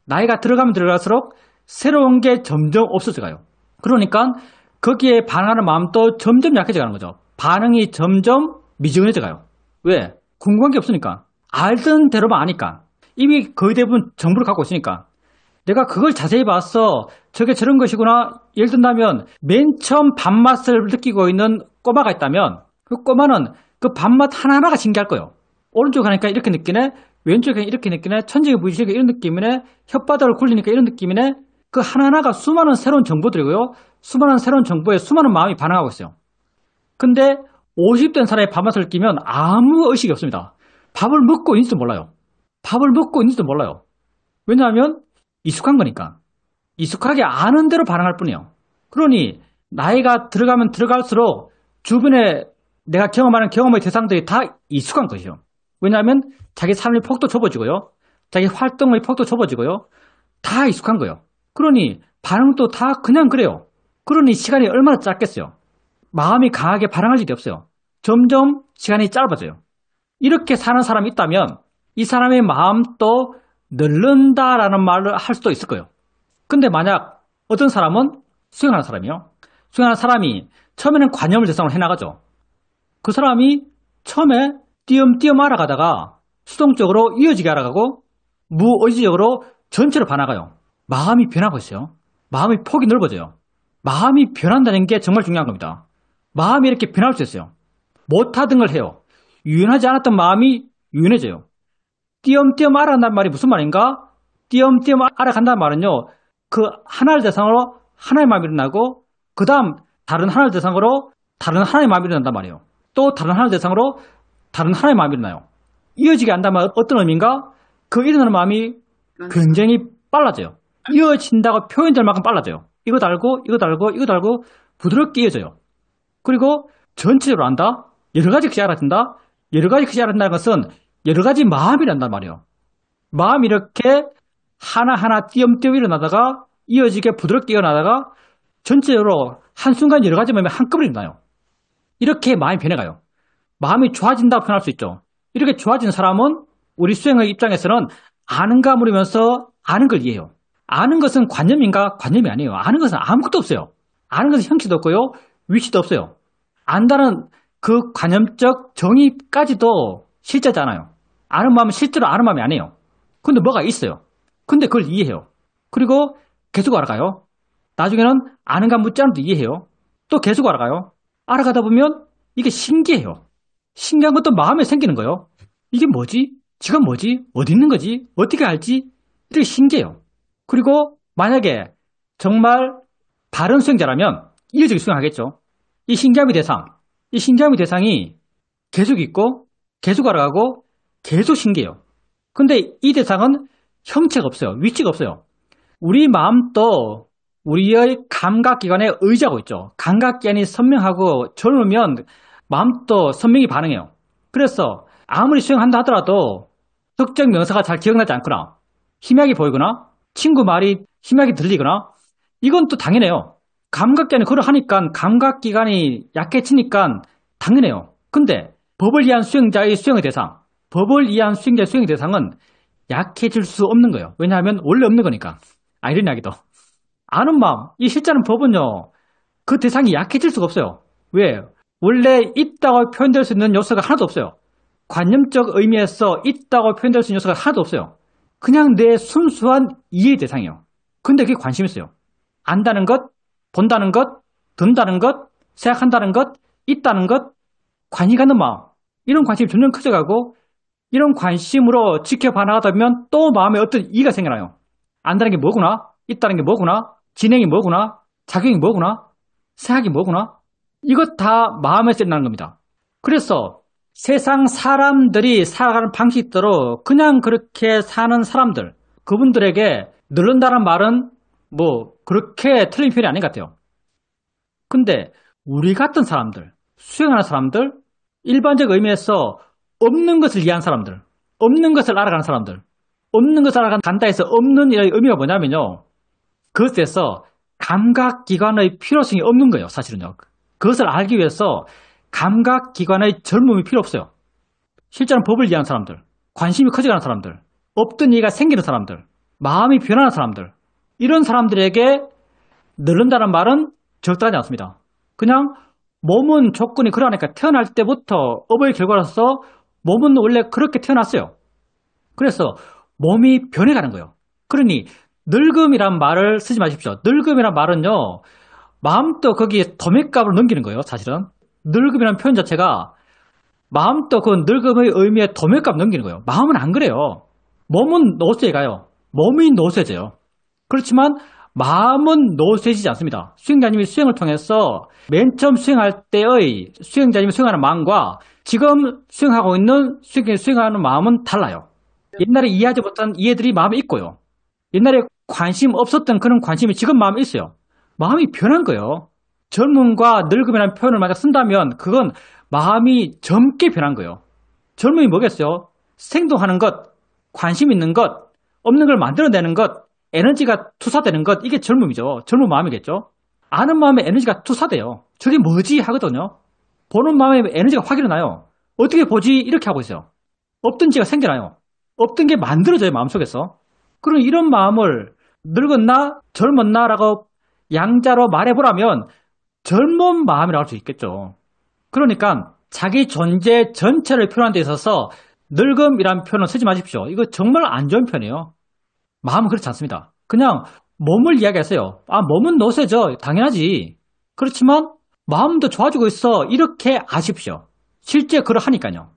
[SPEAKER 1] 나이가 들어가면 들어갈수록 새로운 게 점점 없어져가요. 그러니까 거기에 반하는 마음도 점점 약해져가는 거죠. 반응이 점점 미지근해져가요. 왜? 궁금한 게 없으니까. 알던 대로만 아니까. 이미 거의 대부분 정보를 갖고 있으니까. 내가 그걸 자세히 봤어. 저게 저런 것이구나. 예를 든다면 맨 처음 밥맛을 느끼고 있는 꼬마가 있다면 그 꼬마는 그 밥맛 하나하나가 신기할 거예요. 오른쪽 가니까 이렇게 느끼네. 왼쪽에 이렇게 느끼네. 천지가 부딪히니까 이런 느낌이네. 혓바닥을 굴리니까 이런 느낌이네. 그 하나하나가 수많은 새로운 정보들이고요. 수많은 새로운 정보에 수많은 마음이 반응하고 있어요. 근데 50된 사람의 밥맛을 느끼면 아무 의식이 없습니다. 밥을 먹고 있는지도 몰라요. 밥을 먹고 있는지도 몰라요. 왜냐하면 익숙한 거니까. 익숙하게 아는 대로 반응할 뿐이에요. 그러니 나이가 들어가면 들어갈수록 주변에 내가 경험하는 경험의 대상들이 다 익숙한 것이죠. 왜냐하면 자기 삶의 폭도 좁아지고요. 자기 활동의 폭도 좁아지고요. 다 익숙한 거예요. 그러니 반응도 다 그냥 그래요. 그러니 시간이 얼마나 짧겠어요. 마음이 강하게 반응할 일이 없어요. 점점 시간이 짧아져요. 이렇게 사는 사람이 있다면 이 사람의 마음도 늙는다라는 말을 할 수도 있을 거예요. 근데 만약 어떤 사람은 수행하는 사람이요. 수행하는 사람이 처음에는 관념을 대상으로 해나가죠. 그 사람이 처음에 띄엄띄엄 알아가다가 수동적으로 이어지게 알아가고 무의지적으로 전체로 반나가요. 마음이 변하고 있어요. 마음의 폭이 넓어져요. 마음이 변한다는 게 정말 중요한 겁니다. 마음이 이렇게 변할 수 있어요. 못하던 걸 해요. 유연하지 않았던 마음이 유연해져요. 띄엄띄엄 알아간다는 말이 무슨 말인가? 띄엄띄엄 알아간다는 말은요. 그 하나를 대상으로 하나의 마음이 일어나고 그 다음 다른 하나를 대상으로 다른 하나의 마음이 일어난단 말이에요. 또 다른 하나를 대상으로 다른 하나의 마음이 일어나요. 이어지게 한다면 어떤 의미인가? 그 일어나는 마음이 굉장히 빨라져요. 이어진다고 표현될 만큼 빨라져요. 이거 달고 이거 달고 이거 달고 부드럽게 이어져요. 그리고 전체적으로 안다? 여러 가지 것이 알아진다? 여러 가지 것이 알아진다는 것은 여러 가지 마음이란단 말이에요. 마음이 이렇게 하나하나 띄엄띄엄 일어나다가 이어지게 부드럽게 일어나다가 전체적으로 한순간 여러 가지 마음이 한꺼번에 일어나요. 이렇게 마음이 변해가요. 마음이 좋아진다고 표현할 수 있죠. 이렇게 좋아진 사람은 우리 수행의 입장에서는 아는가 물으면서 아는 걸 이해해요. 아는 것은 관념인가? 관념이 아니에요. 아는 것은 아무것도 없어요. 아는 것은 형체도 없고요. 위치도 없어요. 안다는 그 관념적 정의까지도 실제지 않아요. 아는 마음은 실제로 아는 마음이 아니에요. 근데 뭐가 있어요. 근데 그걸 이해해요. 그리고 계속 알아가요. 나중에는 아는가 묻지 않아도 이해해요. 또 계속 알아가요. 알아가다 보면 이게 신기해요. 신기한 것도 마음에 생기는 거예요. 이게 뭐지? 지가 뭐지? 어디 있는 거지? 어떻게 알지? 이렇게 신기해요. 그리고 만약에 정말 바른 수행자라면 이어지게 수행하겠죠. 이 신기함의 대상이 계속 있고 계속 알아가고 계속 신기해요. 근데 이 대상은 형체가 없어요. 위치가 없어요. 우리 마음도 우리의 감각기관에 의지하고 있죠. 감각기관이 선명하고 젊으면 마음도 선명히 반응해요. 그래서 아무리 수행한다 하더라도 특정 명사가 잘 기억나지 않거나 희미하게 보이거나 친구 말이 희미하게 들리거나 이건 또 당연해요. 감각기관이 그걸 하니까 감각기관이 약해지니까 당연해요. 근데 법을 이해한 수행자의 수행의 대상, 법을 이해한 수행자의 수행의 대상은 약해질 수 없는 거예요. 왜냐하면 원래 없는 거니까. 이런 이야기도. 아는 마음, 이 실제는 법은요, 그 대상이 약해질 수가 없어요. 왜? 원래 있다고 표현될 수 있는 요소가 하나도 없어요. 관념적 의미에서 있다고 표현될 수 있는 요소가 하나도 없어요. 그냥 내 순수한 이해 대상이에요. 근데 그게 관심이 있어요. 안다는 것, 본다는 것, 든다는 것, 생각한다는 것, 있다는 것, 관이 가는 마음. 이런 관심이 점점 커져가고 이런 관심으로 지켜봐 나가다 보면 또 마음에 어떤 이의가 생겨나요. 안다는 게 뭐구나? 있다는 게 뭐구나? 진행이 뭐구나? 작용이 뭐구나? 생각이 뭐구나? 이것 다 마음에서 일어나는 겁니다. 그래서 세상 사람들이 살아가는 방식대로 그냥 그렇게 사는 사람들, 그분들에게 늘른다는 말은 뭐 그렇게 틀린 표현이 아닌 것 같아요. 근데 우리 같은 사람들, 수행하는 사람들, 일반적 의미에서 없는 것을 이해한 사람들, 없는 것을 알아가는 사람들, 없는 것을 알아간다 해서 없는 의미가 뭐냐면요. 그것에서 감각기관의 필요성이 없는 거예요, 사실은요. 그것을 알기 위해서 감각기관의 젊음이 필요 없어요. 실제로는 법을 이해하는 사람들, 관심이 커져가는 사람들, 없던 이해가 생기는 사람들, 마음이 변하는 사람들, 이런 사람들에게 늘른다는 말은 적당하지 않습니다. 그냥 몸은 조건이 그러니까 태어날 때부터 업의 결과로서 몸은 원래 그렇게 태어났어요. 그래서 몸이 변해가는 거예요. 그러니 늙음이란 말을 쓰지 마십시오. 늙음이란 말은요, 마음도 거기에 도매값을 넘기는 거예요, 사실은. 늙음이라는 표현 자체가 마음도 그 늙음의 의미에 도매값 넘기는 거예요. 마음은 안 그래요. 몸은 노쇠에 가요. 몸이 노쇠져요. 그렇지만 마음은 노쇠지지 않습니다. 수행자님이 수행을 통해서 맨 처음 수행할 때의 수행자님이 수행하는 마음과 지금 수행하고 있는 수행하는 마음은 달라요. 옛날에 이해하지 못한 이해들이 마음에 있고요. 옛날에 관심 없었던 그런 관심이 지금 마음에 있어요. 마음이 변한 거예요. 젊음과 늙음이라는 표현을 만약 쓴다면 그건 마음이 젊게 변한 거예요. 젊음이 뭐겠어요? 생동하는 것, 관심 있는 것, 없는 걸 만들어내는 것, 에너지가 투사되는 것, 이게 젊음이죠. 젊은 마음이겠죠. 아는 마음에 에너지가 투사돼요. 저게 뭐지? 하거든요. 보는 마음에 에너지가 확 일어나요. 어떻게 보지? 이렇게 하고 있어요. 없던 지가 생겨나요. 없던 게 만들어져요, 마음속에서. 그럼 이런 마음을 늙었나 젊었나 라고 양자로 말해보라면 젊은 마음이라고 할 수 있겠죠. 그러니까 자기 존재 전체를 표현하는 데 있어서 늙음이라는 표현을 쓰지 마십시오. 이거 정말 안 좋은 표현이에요. 마음은 그렇지 않습니다. 그냥 몸을 이야기하세요. 몸은 노쇠죠. 당연하지. 그렇지만 마음도 좋아지고 있어. 이렇게 아십시오. 실제 그러하니까요.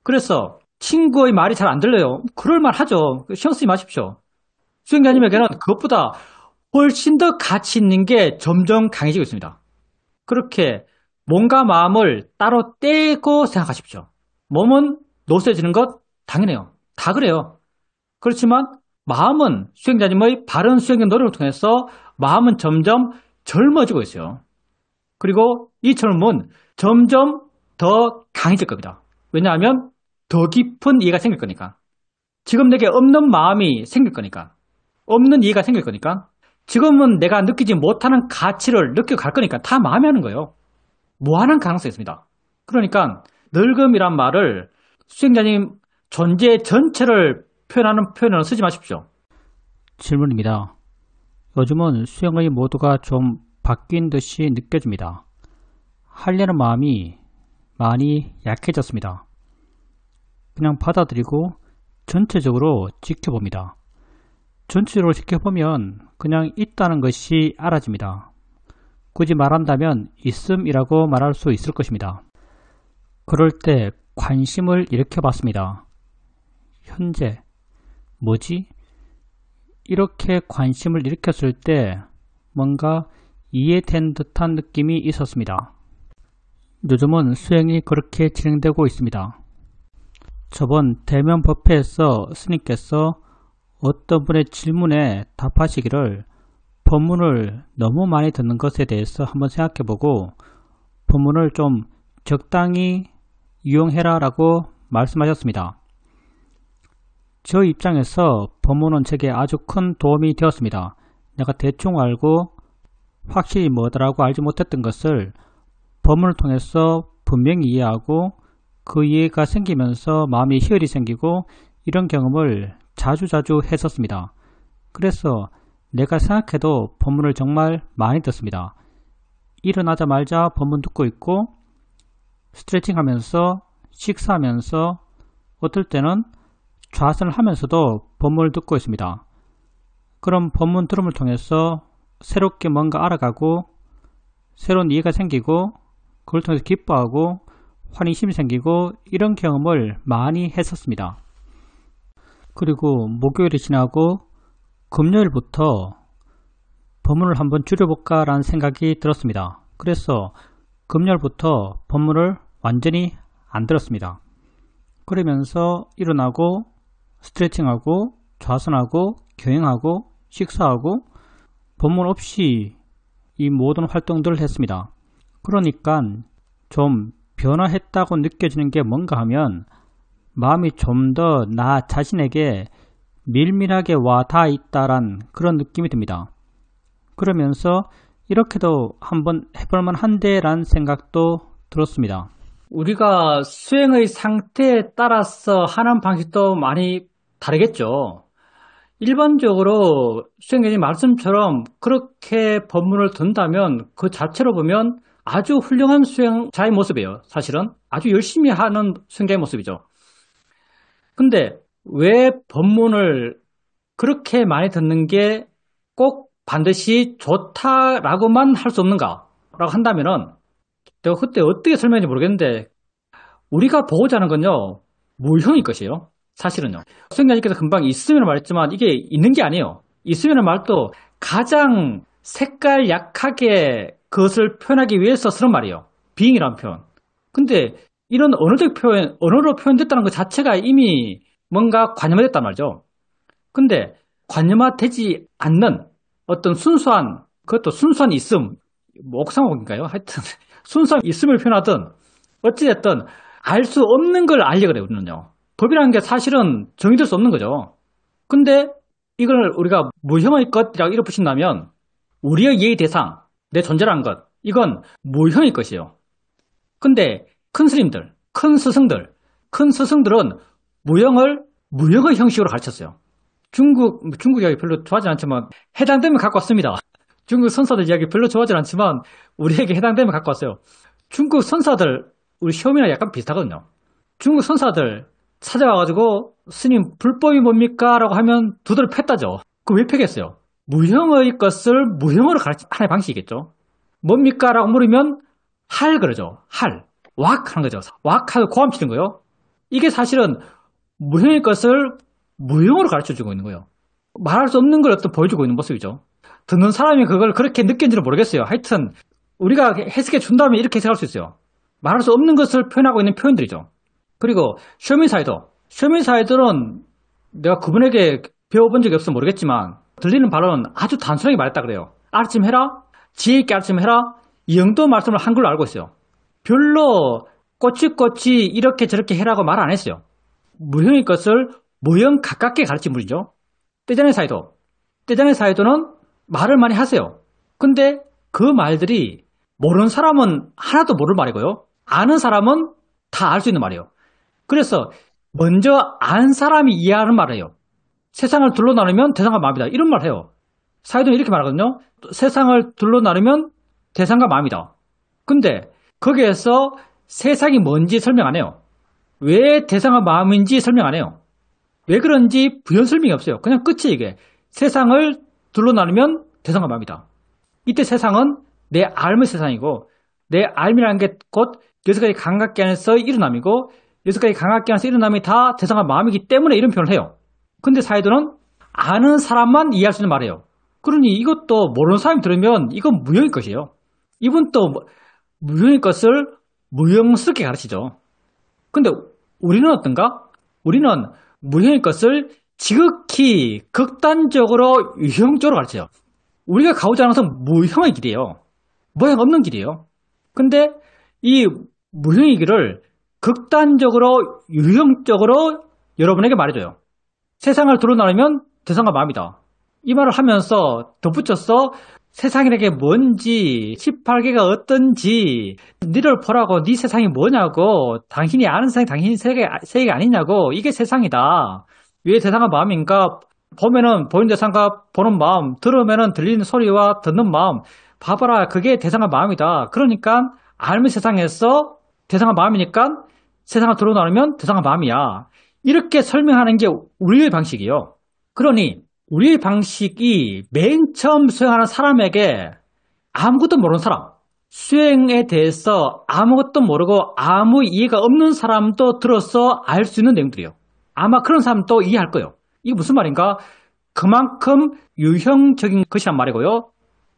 [SPEAKER 1] 그래서 친구의 말이 잘 안 들려요. 그럴 말 하죠. 신경 쓰지 마십시오. 수행자님에게는 그것보다 훨씬 더 가치 있는 게 점점 강해지고 있습니다. 그렇게 몸과 마음을 따로 떼고 생각하십시오. 몸은 노쇠지는 것 당연해요. 다 그래요. 그렇지만 마음은 수행자님의 바른 수행의 노력을 통해서 마음은 점점 젊어지고 있어요. 그리고 이 젊음은 점점 더 강해질 겁니다. 왜냐하면 더 깊은 이해가 생길 거니까. 지금 내게 없는 마음이 생길 거니까. 없는 이해가 생길 거니까. 지금은 내가 느끼지 못하는 가치를 느껴갈 거니까 다 마음이 하는 거예요. 무한한 가능성이 있습니다. 그러니까 늙음이란 말을 수행자님 존재 전체를 표현하는 표현으로 쓰지 마십시오.
[SPEAKER 2] 질문입니다. 요즘은 수행의 모두가 좀 바뀐 듯이 느껴집니다. 하려는 마음이 많이 약해졌습니다. 그냥 받아들이고 전체적으로 지켜봅니다. 전체적으로 지켜보면 그냥 있다는 것이 알아집니다. 굳이 말한다면 있음이라고 말할 수 있을 것입니다. 그럴 때 관심을 일으켜봤습니다. 현재 뭐지? 이렇게 관심을 일으켰을 때 뭔가 이해된 듯한 느낌이 있었습니다. 요즘은 수행이 그렇게 진행되고 있습니다. 저번 대면 법회에서 스님께서 어떤 분의 질문에 답하시기를 법문을 너무 많이 듣는 것에 대해서 한번 생각해보고 법문을 좀 적당히 이용해라 라고 말씀하셨습니다. 저 입장에서 법문은 제게 아주 큰 도움이 되었습니다. 내가 대충 알고 확실히 뭐더라고 알지 못했던 것을 법문을 통해서 분명히 이해하고 그 이해가 생기면서 마음이 희열이 생기고 이런 경험을 자주자주 했었습니다. 그래서 내가 생각해도 법문을 정말 많이 듣습니다. 일어나자마자 법문 듣고 있고 스트레칭 하면서 식사하면서 어떨 때는 좌선을 하면서도 법문을 듣고 있습니다. 그럼 법문 들음을 통해서 새롭게 뭔가 알아가고 새로운 이해가 생기고 그걸 통해서 기뻐하고 환희심이 생기고 이런 경험을 많이 했었습니다. 그리고 목요일이 지나고 금요일부터 법문을 한번 줄여볼까 라는 생각이 들었습니다. 그래서 금요일부터 법문을 완전히 안 들었습니다. 그러면서 일어나고 스트레칭하고 좌선하고 경행하고 식사하고 법문 없이 이 모든 활동들을 했습니다. 그러니까 좀 변화했다고 느껴지는 게 뭔가 하면 마음이 좀 더 나 자신에게 밀밀하게 와 닿아 있다란 그런 느낌이 듭니다. 그러면서 이렇게도 한번 해볼만 한데라는 생각도 들었습니다.
[SPEAKER 1] 우리가 수행의 상태에 따라서 하는 방식도 많이 다르겠죠. 일반적으로 수행자님 말씀처럼 그렇게 법문을 든다면 그 자체로 보면 아주 훌륭한 수행자의 모습이에요. 사실은 아주 열심히 하는 수행자의 모습이죠. 근데 왜 법문을 그렇게 많이 듣는 게 꼭 반드시 좋다라고만 할 수 없는가 라고 한다면은 내가 그때 어떻게 설명했는지 모르겠는데 우리가 보고자 하는 건요 무형일 것이에요. 사실은요. 수행자님께서 금방 있으면 말했지만 이게 있는 게 아니에요. 있으면 말도 가장 색깔 약하게 그것을 표현하기 위해서 쓰는 말이에요. being이라는 표현. 근데 이런 언어적 표현, 언어로 표현됐다는 것 자체가 이미 뭔가 관념화됐단 말이죠. 근데 관념화되지 않는 어떤 순수한, 그것도 순수한 있음, 뭐 옥상옥인가요? 하여튼 순수한 있음을 표현하든 어찌됐든 알 수 없는 걸 알려고 그래요, 우리는요. 법이라는 게 사실은 정의될 수 없는 거죠. 근데 이걸 우리가 무형의 것이라고 이렇게 붙인다면 우리의 예의 대상, 내 존재라는 것, 이건 무형의 것이에요. 근데 큰 스님들, 큰 스승들은 무형의 형식으로 가르쳤어요. 중국 이야기 별로 좋아하지 않지만 해당되면 갖고 왔습니다. 중국 선사들 이야기 별로 좋아하지 않지만 우리에게 해당되면 갖고 왔어요. 중국 선사들, 우리 시험이랑 약간 비슷하거든요. 중국 선사들 찾아와가지고 스님 불법이 뭡니까? 라고 하면 두드려 팼다죠. 그 왜 패겠어요? 무형의 것을 무형으로 가르치는 하나의 방식이겠죠. 뭡니까? 라고 물으면 할 그러죠. 왁 하는 거죠. 왁하고 고함 치는 거요. 이게 사실은 무형의 것을 무형으로 가르쳐주고 있는 거예요. 말할 수 없는 걸 어떤 보여주고 있는 모습이죠. 듣는 사람이 그걸 그렇게 느꼈는지는 모르겠어요. 하여튼 우리가 해석해 준다면 이렇게 해석할 수 있어요. 말할 수 없는 것을 표현하고 있는 표현들이죠. 그리고 쇼미사이더는 내가 그분에게 배워본 적이 없어 모르겠지만 들리는 발언은 아주 단순하게 말했다 그래요. 알아침 해라, 지혜 있게 알아침 해라, 이 정도 말씀을 한글로 알고 있어요. 별로 꼬치꼬치 이렇게 저렇게 해라고 말 안 했어요. 무형의 것을 무형 가깝게 가르친 분이죠. 떼자네 사이도는 말을 많이 하세요. 근데 그 말들이 모르는 사람은 하나도 모를 말이고요. 아는 사람은 다 알 수 있는 말이에요. 그래서 먼저 안 사람이 이해하는 말을 해요. 세상을 둘러 나누면 대상과 마음이다. 이런 말 해요. 사이도는 이렇게 말하거든요. 세상을 둘러 나누면 대상과 마음이다. 근데 거기에서 세상이 뭔지 설명 안 해요. 왜 대상의 마음인지 설명 안 해요. 왜 그런지 부연 설명이 없어요. 그냥 끝이 이게. 세상을 둘로 나누면 대상의 마음이다. 이때 세상은 내 삶의 세상이고 내 삶이라는 게 곧 여섯 가지 감각계 안에서 일어남이고 여섯 가지 감각계 안에서 일어남이 다 대상의 마음이기 때문에 이런 표현을 해요. 근데 사이도는 아는 사람만 이해할 수 있는 말이에요. 그러니 이것도 모르는 사람이 들으면 이건 무형의 것이에요. 이분 또 무형의 것을 무형스럽게 가르치죠. 근데 우리는 어떤가? 우리는 무형의 것을 지극히 극단적으로 유형적으로 가르쳐요. 우리가 가고자 하는 것은 무형의 길이에요. 모양 없는 길이에요. 근데 이 무형의 길을 극단적으로 유형적으로 여러분에게 말해줘요. 세상을 둘로 나누면 대상과 마음이다. 이 말을 하면서 덧붙여서 세상이라는 게 뭔지, 18개가 어떤지, 니를 보라고, 네 세상이 뭐냐고, 당신이 아는 세상이 당신이 세계가 아니냐고, 이게 세상이다. 왜 대상과 마음인가? 보면은 보이는 대상과 보는 마음, 들으면은 들리는 소리와 듣는 마음, 봐봐라, 그게 대상과 마음이다. 그러니까 알면 세상에서 대상과 마음이니까 세상을 둘로 나누면 대상과 마음이야. 이렇게 설명하는 게 우리의 방식이에요. 그러니 우리의 방식이 맨 처음 수행하는 사람에게 아무것도 모르는 사람, 수행에 대해서 아무것도 모르고 아무 이해가 없는 사람도 들어서 알 수 있는 내용들이에요. 아마 그런 사람도 이해할 거예요. 이게 무슨 말인가? 그만큼 유형적인 것이란 말이고요.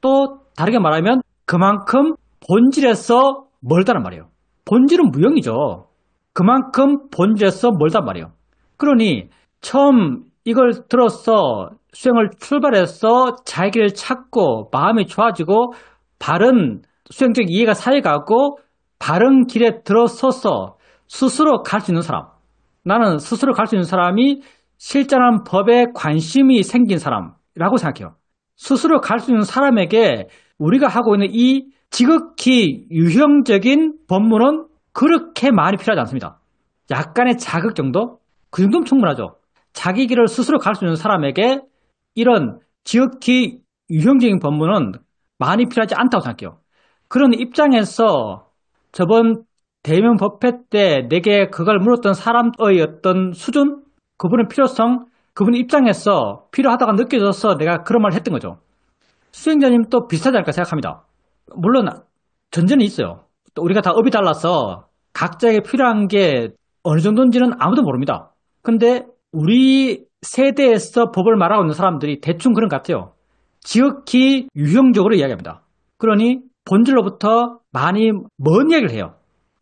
[SPEAKER 1] 또 다르게 말하면 그만큼 본질에서 멀다는 말이에요. 본질은 무형이죠. 그만큼 본질에서 멀단 말이에요. 그러니 처음 이걸 들어서 수행을 출발해서 자기를 찾고 마음이 좋아지고 바른 수행적 이해가 쌓여가고 바른 길에 들어서서 스스로 갈 수 있는 사람. 나는 스스로 갈 수 있는 사람이 실전하는 법에 관심이 생긴 사람이라고 생각해요. 스스로 갈 수 있는 사람에게 우리가 하고 있는 이 지극히 유형적인 법문은 그렇게 많이 필요하지 않습니다. 약간의 자극 정도? 그 정도면 충분하죠. 자기 길을 스스로 갈 수 있는 사람에게 이런 지극히 유형적인 법문은 많이 필요하지 않다고 생각해요. 그런 입장에서 저번 대면 법회 때 내게 그걸 물었던 사람의 어떤 수준, 그분의 필요성, 그분의 입장에서 필요하다고 느껴져서 내가 그런 말을 했던 거죠. 수행자님 또 비슷하지 않을까 생각합니다. 물론 전제는 있어요. 또 우리가 다 업이 달라서 각자에게 필요한 게 어느 정도인지는 아무도 모릅니다. 근데 우리 세대에서 법을 말하고 있는 사람들이 대충 그런 것 같아요. 지극히 유형적으로 이야기합니다. 그러니 본질로부터 많이 먼 이야기를 해요.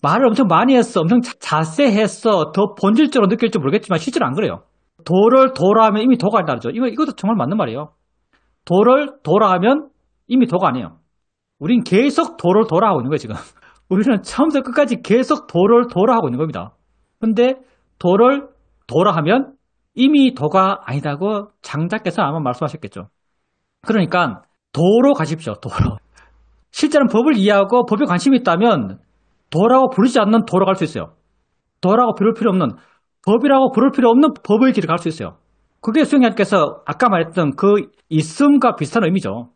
[SPEAKER 1] 말을 엄청 많이 했어, 엄청 자세했어, 더 본질적으로 느낄지 모르겠지만 실제로 안 그래요. 도를 도라 하면 이미 도가 아니다죠. 이것도 정말 맞는 말이에요. 도를 도라 하면 이미 도가 아니에요. 우린 계속 도를 도라 하고 있는 거예요, 지금. 우리는 처음부터 끝까지 계속 도를 도라 하고 있는 겁니다. 근데 도를 도라 하면 이미 도가 아니다고 장자께서 아마 말씀하셨겠죠. 그러니까 도로 가십시오, 도로. 실제는 법을 이해하고 법에 관심이 있다면 도라고 부르지 않는 도로 갈 수 있어요. 도라고 부를 필요 없는, 법이라고 부를 필요 없는 법의 길을 갈 수 있어요. 그게 수행자님께서 아까 말했던 그 있음과 비슷한 의미죠.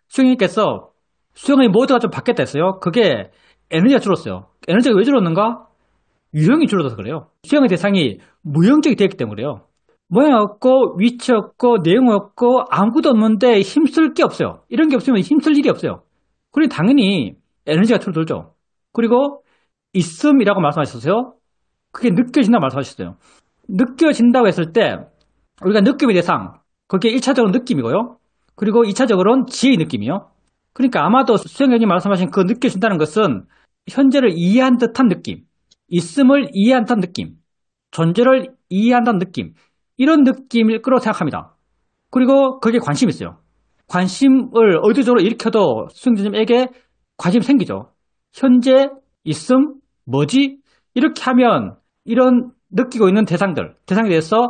[SPEAKER 1] 수행자님께서 수행의 모드가 좀 바뀌었다 했어요. 그게 에너지가 줄었어요. 에너지가 왜 줄었는가? 유형이 줄어들어서 그래요. 수행의 대상이 무형적이 되었기 때문에 그래요. 모양 없고 위치 없고 내용 없고 아무것도 없는데 힘쓸 게 없어요. 이런 게 없으면 힘쓸 일이 없어요. 그러니 당연히 에너지가 줄어들죠. 그리고 있음이라고 말씀하셨어요. 그게 느껴진다고 말씀하셨어요. 느껴진다고 했을 때 우리가 느낌의 대상, 그게 1차적으로 느낌이고요. 그리고 2차적으로는 지혜의 느낌이요. 그러니까 아마도 수행자님 말씀하신 그 느껴진다는 것은 현재를 이해한 듯한 느낌, 있음을 이해한 듯한 느낌, 존재를 이해한다는 느낌, 이런 느낌일 거라고 생각합니다. 그리고 거기에 관심이 있어요. 관심을 의도적으로 일으켜도 수행자님에게 관심이 생기죠. 현재, 있음, 뭐지? 이렇게 하면 이런 느끼고 있는 대상에 대해서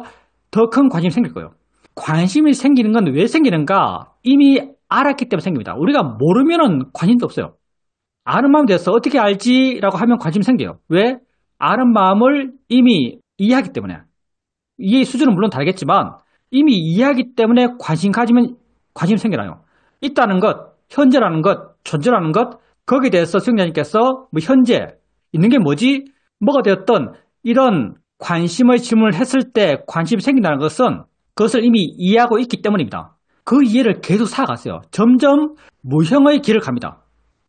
[SPEAKER 1] 더 큰 관심이 생길 거예요. 관심이 생기는 건 왜 생기는가? 이미 알았기 때문에 생깁니다. 우리가 모르면은 관심도 없어요. 아는 마음에 대해서 어떻게 알지? 라고 하면 관심이 생겨요. 왜? 아는 마음을 이미 이해하기 때문에. 이해 수준은 물론 다르겠지만 이미 이해하기 때문에 관심 가지면 관심이 생겨나요. 있다는 것, 현재라는 것, 존재라는 것, 거기에 대해서 수행자님께서 뭐 현재, 있는 게 뭐지? 뭐가 되었던 이런 관심의 질문을 했을 때 관심이 생긴다는 것은 그것을 이미 이해하고 있기 때문입니다. 그 이해를 계속 쌓아갔어요. 점점 무형의 길을 갑니다.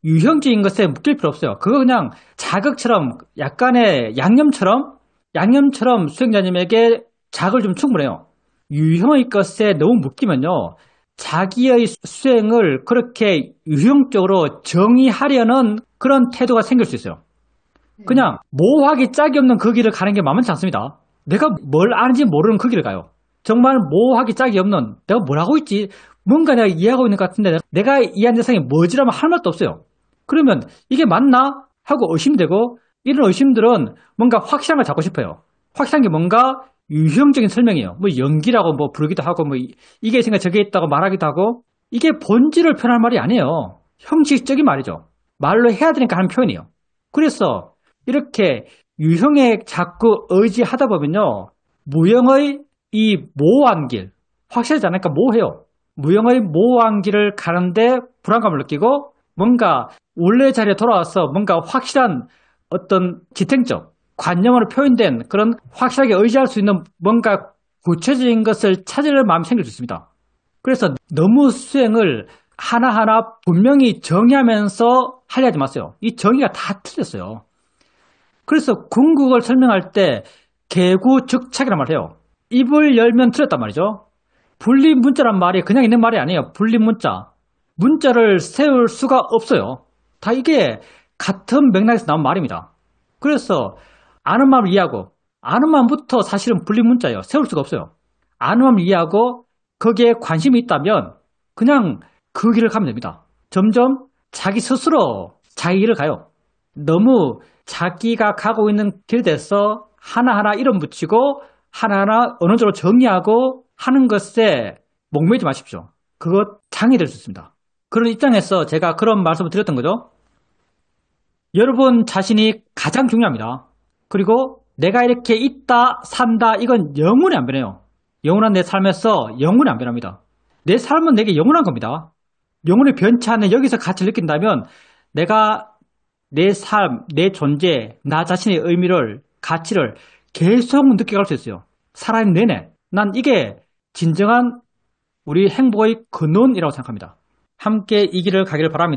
[SPEAKER 1] 유형적인 것에 묶일 필요 없어요. 그거 그냥 자극처럼 약간의 양념처럼 수행자님에게 자극을 좀 충분해요. 유형의 것에 너무 묶이면요. 자기의 수행을 그렇게 유형적으로 정의하려는 그런 태도가 생길 수 있어요. 그냥 모호하게 짝이 없는 그 길을 가는 게 만만치 않습니다. 내가 뭘 아는지 모르는 그 길을 가요. 정말 모호하게 짝이 없는 내가 뭘 하고 있지? 뭔가 내가 이해하고 있는 것 같은데 내가 이해한 대상이 뭐지라면 할 말도 없어요. 그러면 이게 맞나? 하고 의심되고 이런 의심들은 뭔가 확실한 걸 잡고 싶어요. 확실한 게 뭔가 유형적인 설명이에요. 뭐 연기라고 뭐 부르기도 하고 뭐 이게 있으니까 저게 있다고 말하기도 하고 이게 본질을 표현할 말이 아니에요. 형식적인 말이죠. 말로 해야 되니까 하는 표현이에요. 그래서 이렇게 유형에 자꾸 의지하다 보면요. 무형의 이 모호한 길, 확실하지 않으니까 모호해요. 무형의 모호한 길을 가는데 불안감을 느끼고 뭔가 원래 자리에 돌아와서 뭔가 확실한 어떤 지탱적, 관념으로 표현된 그런 확실하게 의지할 수 있는 뭔가 구체적인 것을 찾으려는 마음이 생길 수 있습니다. 그래서 너무 수행을 하나하나 분명히 정의하면서 하려 하지 마세요. 이 정의가 다 틀렸어요. 그래서 궁극을 설명할 때 개구즉착이란 말을 해요. 입을 열면 틀렸단 말이죠. 분리문자란 말이 그냥 있는 말이 아니에요. 분리문자. 문자를 세울 수가 없어요. 다 이게 같은 맥락에서 나온 말입니다. 그래서 아는 마음을 이해하고 아는 마음부터 사실은 분리문자예요. 세울 수가 없어요. 아는 마음을 이해하고 거기에 관심이 있다면 그냥 그 길을 가면 됩니다. 점점 자기 스스로 자기 길을 가요. 너무 자기가 가고 있는 길에서 하나하나 이름 붙이고 하나하나 어느 정도 정리하고 하는 것에 목매지 마십시오. 그것 장애될 수 있습니다. 그런 입장에서 제가 그런 말씀을 드렸던 거죠. 여러분 자신이 가장 중요합니다. 그리고 내가 이렇게 있다, 산다, 이건 영원히 안 변해요. 영원한 내 삶에서 영원히 안 변합니다. 내 삶은 내게 영원한 겁니다. 영원히 변치 않는 여기서 가치를 느낀다면 내가 내 삶, 내 존재, 나 자신의 의미를, 가치를 계속 느껴갈 수 있어요. 살아있는 내내. 난 이게 진정한 우리 행복의 근원이라고 생각합니다. 함께 이 길을 가기를 바랍니다.